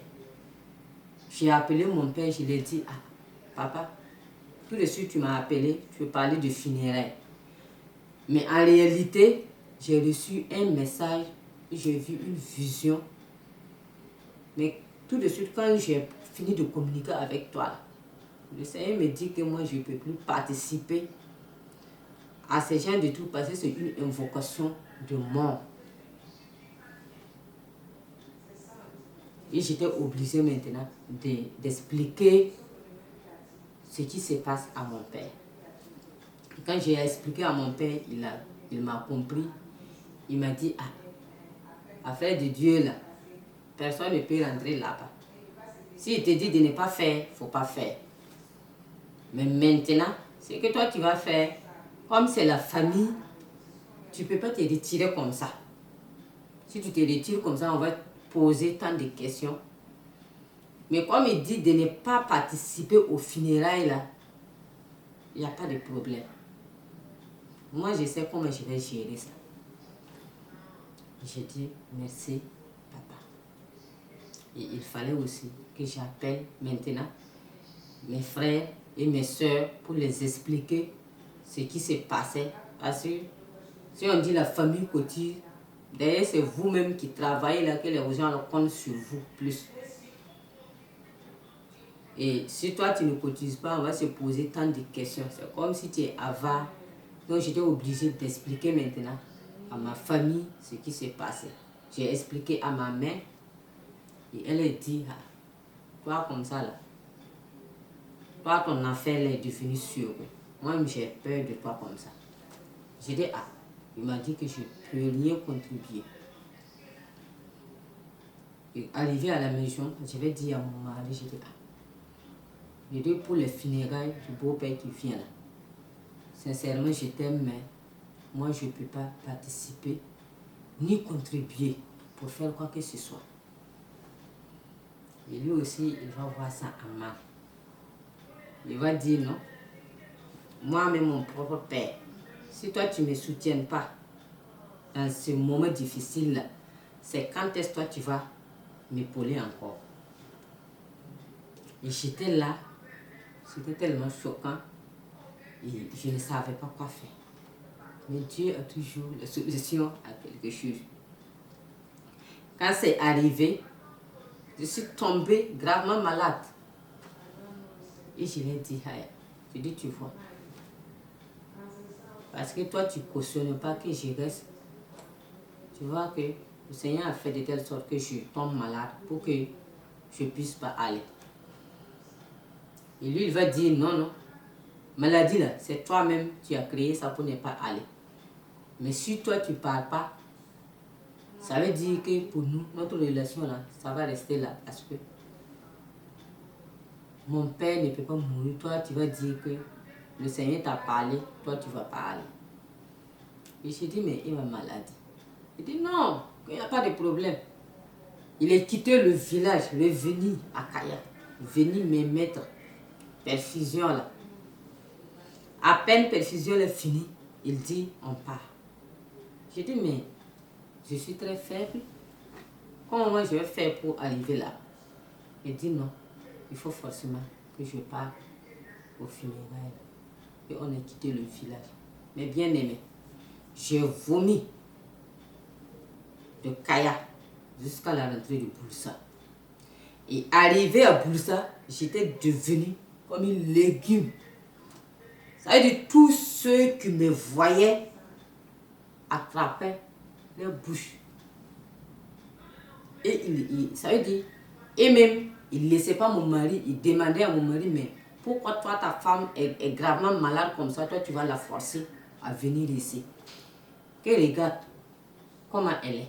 J'ai appelé mon père, je lui ai dit, ah, papa, tout de suite tu m'as appelé, tu veux parler de funérailles. Mais en réalité, j'ai reçu un message, j'ai vu une vision. Mais tout de suite, quand j'ai fini de communiquer avec toi, le Seigneur me dit que moi, je ne peux plus participer à ces gens de tout parce que c'est une invocation de mort. Et j'étais obligée maintenant d'expliquer ce qui se passe à mon père. Quand j'ai expliqué à mon père, il m'a compris. Il m'a dit, ah, affaire de Dieu là, personne ne peut rentrer là-bas. S'il te dit de ne pas faire, il ne faut pas faire. Mais maintenant, ce que toi tu vas faire, comme c'est la famille, tu ne peux pas te retirer comme ça. Si tu te retires comme ça, on va te poser tant de questions. Mais comme il dit de ne pas participer aux funérailles là, il n'y a pas de problème. Moi, je sais comment je vais gérer ça. J'ai dit merci, papa. Et il fallait aussi que j'appelle maintenant mes frères et mes soeurs pour les expliquer ce qui s'est passé. Parce que si on dit la famille cotise, d'ailleurs c'est vous-même qui travaillez là que les gens comptent sur vous plus. Et si toi tu ne cotises pas, on va se poser tant de questions. C'est comme si tu es avare Donc j'étais obligée d'expliquer maintenant à ma famille ce qui s'est passé. J'ai expliqué à ma mère et elle a dit, ah, toi comme ça là, toi ton affaire là est devenue sûre. Moi j'ai peur de toi comme ça. J'ai dit, ah, il m'a dit que je ne peux rien contribuer. Et arrivé à la maison, je vais dire à mon mari, j'ai dit, ah, j'ai dit pour les funérailles du beau-père qui vient là. Sincèrement, je t'aime, mais moi je ne peux pas participer ni contribuer pour faire quoi que ce soit. Et lui aussi, il va voir ça en mal. Il va dire non. Moi-même, mon propre père, si toi tu ne me soutiens pas dans ce moment difficile, c'est quand est-ce que toi tu vas m'épauler encore. Et j'étais là, c'était tellement choquant et je ne savais pas quoi faire. Mais Dieu a toujours la solution à quelque chose. Quand c'est arrivé, je suis tombée gravement malade. Et je lui ai dit, je dis, tu vois, parce que toi, tu ne cautionnes pas que je reste. Tu vois que le Seigneur a fait de telle sorte que je tombe malade pour que je ne puisse pas aller. Et lui, il va dire, non, non, maladie là, c'est toi-même qui as créé ça pour ne pas aller. Mais si toi, tu ne parles pas, ça veut dire que pour nous, notre relation là, ça va rester là. Parce que mon père ne peut pas mourir. Toi, tu vas dire que le Seigneur t'a parlé, toi, tu ne vas pas aller. Et j'ai dit, mais il va malade. Il dit, non, il n'y a pas de problème. Il est quitté le village, il est venu à Kaya, venu me mettre perfusion là. À peine perfusion est finie, il dit, on part. J'ai dit, mais je suis très faible. Comment moi je vais faire pour arriver là? Il dit, non, il faut forcément que je parte au funérailles. Et on a quitté le village. Mais bien aimé, j'ai vomi de Kaya jusqu'à la rentrée de Boulsa. Et arrivé à Boulsa, j'étais devenue comme une légume. Ça veut dire tous ceux qui me voyaient attrapaient leur bouche. Et ça veut dire, et même, il ne laissait pas mon mari, il demandait à mon mari, mais pourquoi toi, ta femme est gravement malade comme ça, toi, tu vas la forcer à venir ici. Que regarde comment elle est.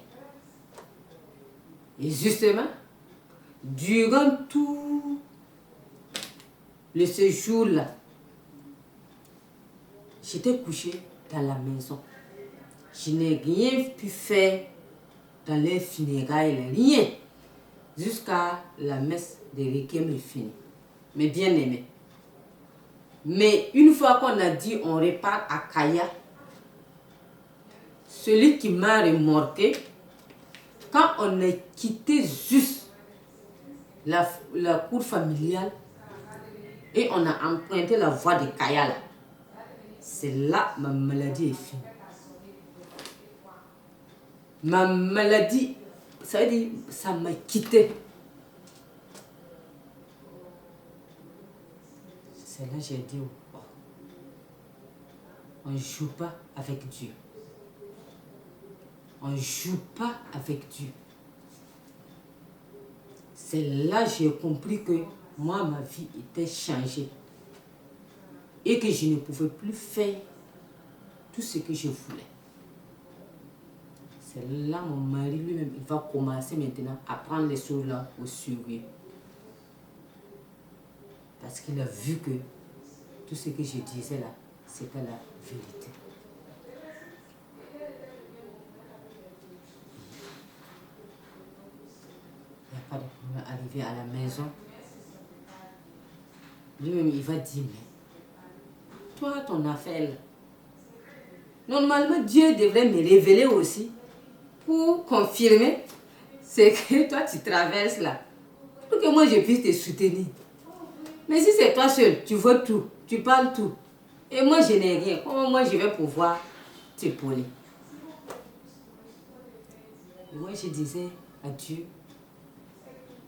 Et justement, durant tout le séjour-là, j'étais couchée dans la maison. Je n'ai rien pu faire dans les funérailles, rien. Jusqu'à la messe de Requiem est finie. Mais bien aimé. Mais une fois qu'on a dit on repart à Kaya, celui qui m'a remorqué, quand on a quitté juste la cour familiale et on a emprunté la voie de Kaya là, c'est là ma maladie est finie. Ma maladie, ça veut dire, ça m'a quitté. C'est là que j'ai dit, oh, on ne joue pas avec Dieu. On ne joue pas avec Dieu. C'est là que j'ai compris que moi, ma vie était changée. Et que je ne pouvais plus faire tout ce que je voulais. C'est là mon mari lui-même, il va commencer maintenant à prendre les choses là au sérieux. Parce qu'il a vu que tout ce que je disais là, c'était la vérité. Il n'y a pas de problème. Arrivé à la maison, lui-même il va dire, mais toi ton affaire là, normalement Dieu devrait me révéler aussi pour confirmer ce que toi tu traverses là. Pour que moi je puisse te soutenir. Mais si c'est toi seul, tu vois tout, tu parles tout. Et moi je n'ai rien. Comment moi je vais pouvoir t'épauler? Et moi je disais à Dieu,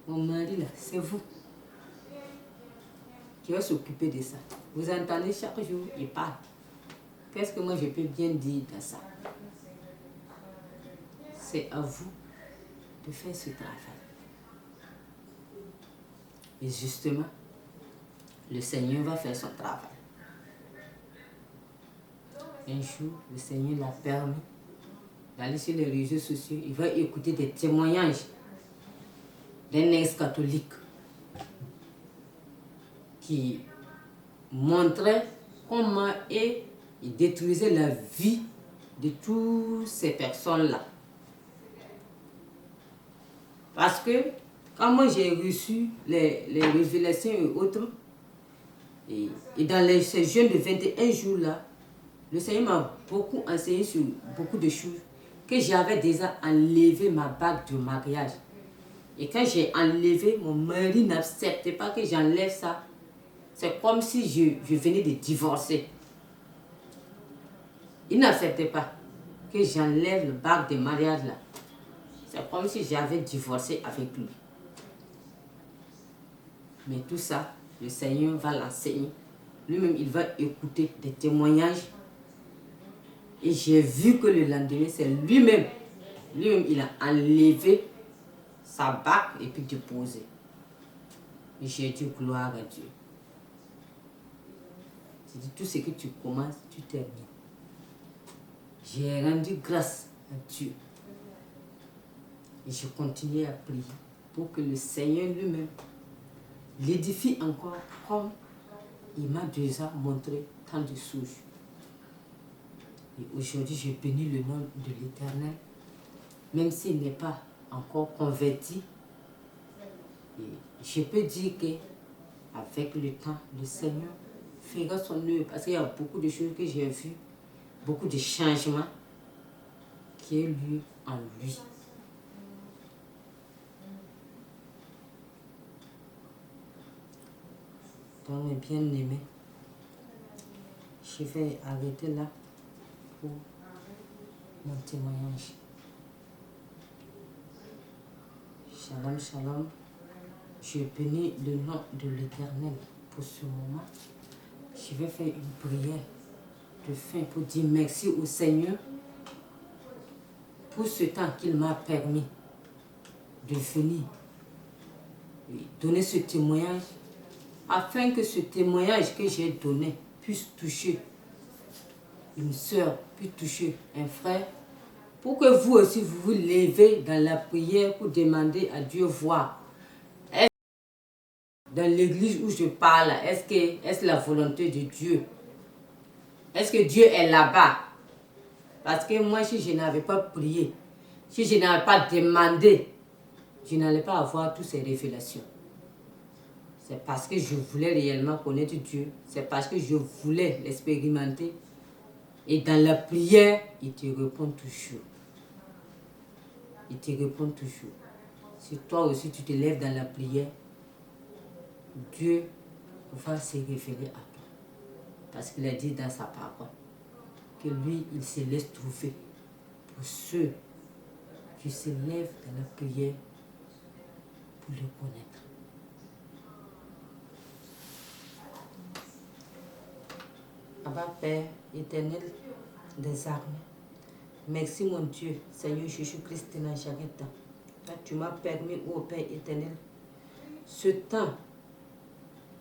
mon mari là, c'est vous qui va s'occuper de ça. Vous entendez chaque jour, il parle. Qu'est-ce que moi je peux bien dire dans ça? C'est à vous de faire ce travail. Et justement, le Seigneur va faire son travail. Un jour, le Seigneur l'a permis d'aller sur les réseaux sociaux. Il va écouter des témoignages d'un ex-catholique qui montrait comment il détruisait la vie de toutes ces personnes-là. Parce que quand moi j'ai reçu les révélations et autres, et dans ces jeûnes de 21 jours-là, le Seigneur m'a beaucoup enseigné sur beaucoup de choses, que j'avais déjà enlevé ma bague de mariage. Et quand j'ai enlevé, mon mari n'acceptait pas que j'enlève ça. C'est comme si je venais de divorcer. Il n'acceptait pas que j'enlève le bague de mariage là. C'est comme si j'avais divorcé avec lui. Mais tout ça, le Seigneur va l'enseigner. Lui-même, il va écouter des témoignages. Et j'ai vu que le lendemain, c'est lui-même, il a enlevé sa bague et puis déposé. Et j'ai dit gloire à Dieu. J'ai dit tout ce que tu commences, tu termines. J'ai rendu grâce à Dieu. Et je continue à prier pour que le Seigneur lui-même l'édifie encore comme il m'a déjà montré tant de choses. Et aujourd'hui, je bénis le nom de l'Éternel, même s'il n'est pas encore converti. Et je peux dire qu'avec le temps, le Seigneur fera son œuvre. Parce qu'il y a beaucoup de choses que j'ai vues, beaucoup de changements qui ont lieu en lui. Donc, mes bien-aimés, je vais arrêter là pour mon témoignage. Shalom, shalom. Je bénis le nom de l'Éternel pour ce moment. Je vais faire une prière de fin pour dire merci au Seigneur pour ce temps qu'il m'a permis de venir donner ce témoignage, afin que ce témoignage que j'ai donné puisse toucher une soeur, puisse toucher un frère, pour que vous aussi vous vous levez dans la prière pour demander à Dieu voir. Dans l'église où je parle, est-ce la volonté de Dieu? Est-ce que Dieu est là-bas? Parce que moi, si je n'avais pas prié, si je n'avais pas demandé, je n'allais pas avoir toutes ces révélations. C'est parce que je voulais réellement connaître Dieu. C'est parce que je voulais l'expérimenter. Et dans la prière, il te répond toujours. Il te répond toujours. Si toi aussi tu te lèves dans la prière, Dieu va se révéler à toi. Parce qu'il a dit dans sa parole que lui, il se laisse trouver pour ceux qui se lèvent dans la prière pour le connaître. Abba Père éternel des armées, merci mon Dieu, Seigneur Jésus-Christ de Nazareth. Tu m'as permis, ô Père éternel, ce temps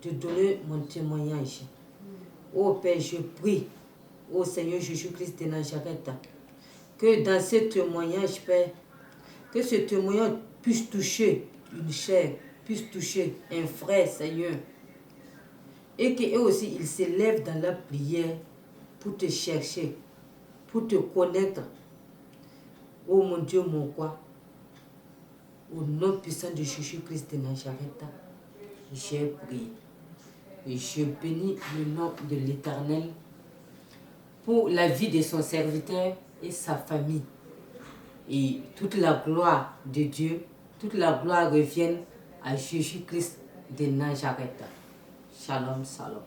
de donner mon témoignage. Ô Père, je prie, ô Seigneur Jésus-Christ de Nazareth, que dans ce témoignage, Père, que ce témoignage puisse toucher une chair, puisse toucher un frère, Seigneur, et qu'eux aussi, ils se lèvent dans la prière pour te chercher, pour te connaître. Oh mon Dieu, mon roi, au nom puissant de Jésus-Christ de Nazareth, j'ai prié. Et je bénis le nom de l'Éternel pour la vie de son serviteur et sa famille. Et toute la gloire de Dieu, toute la gloire revienne à Jésus-Christ de Nazareth. Shalom, shalom.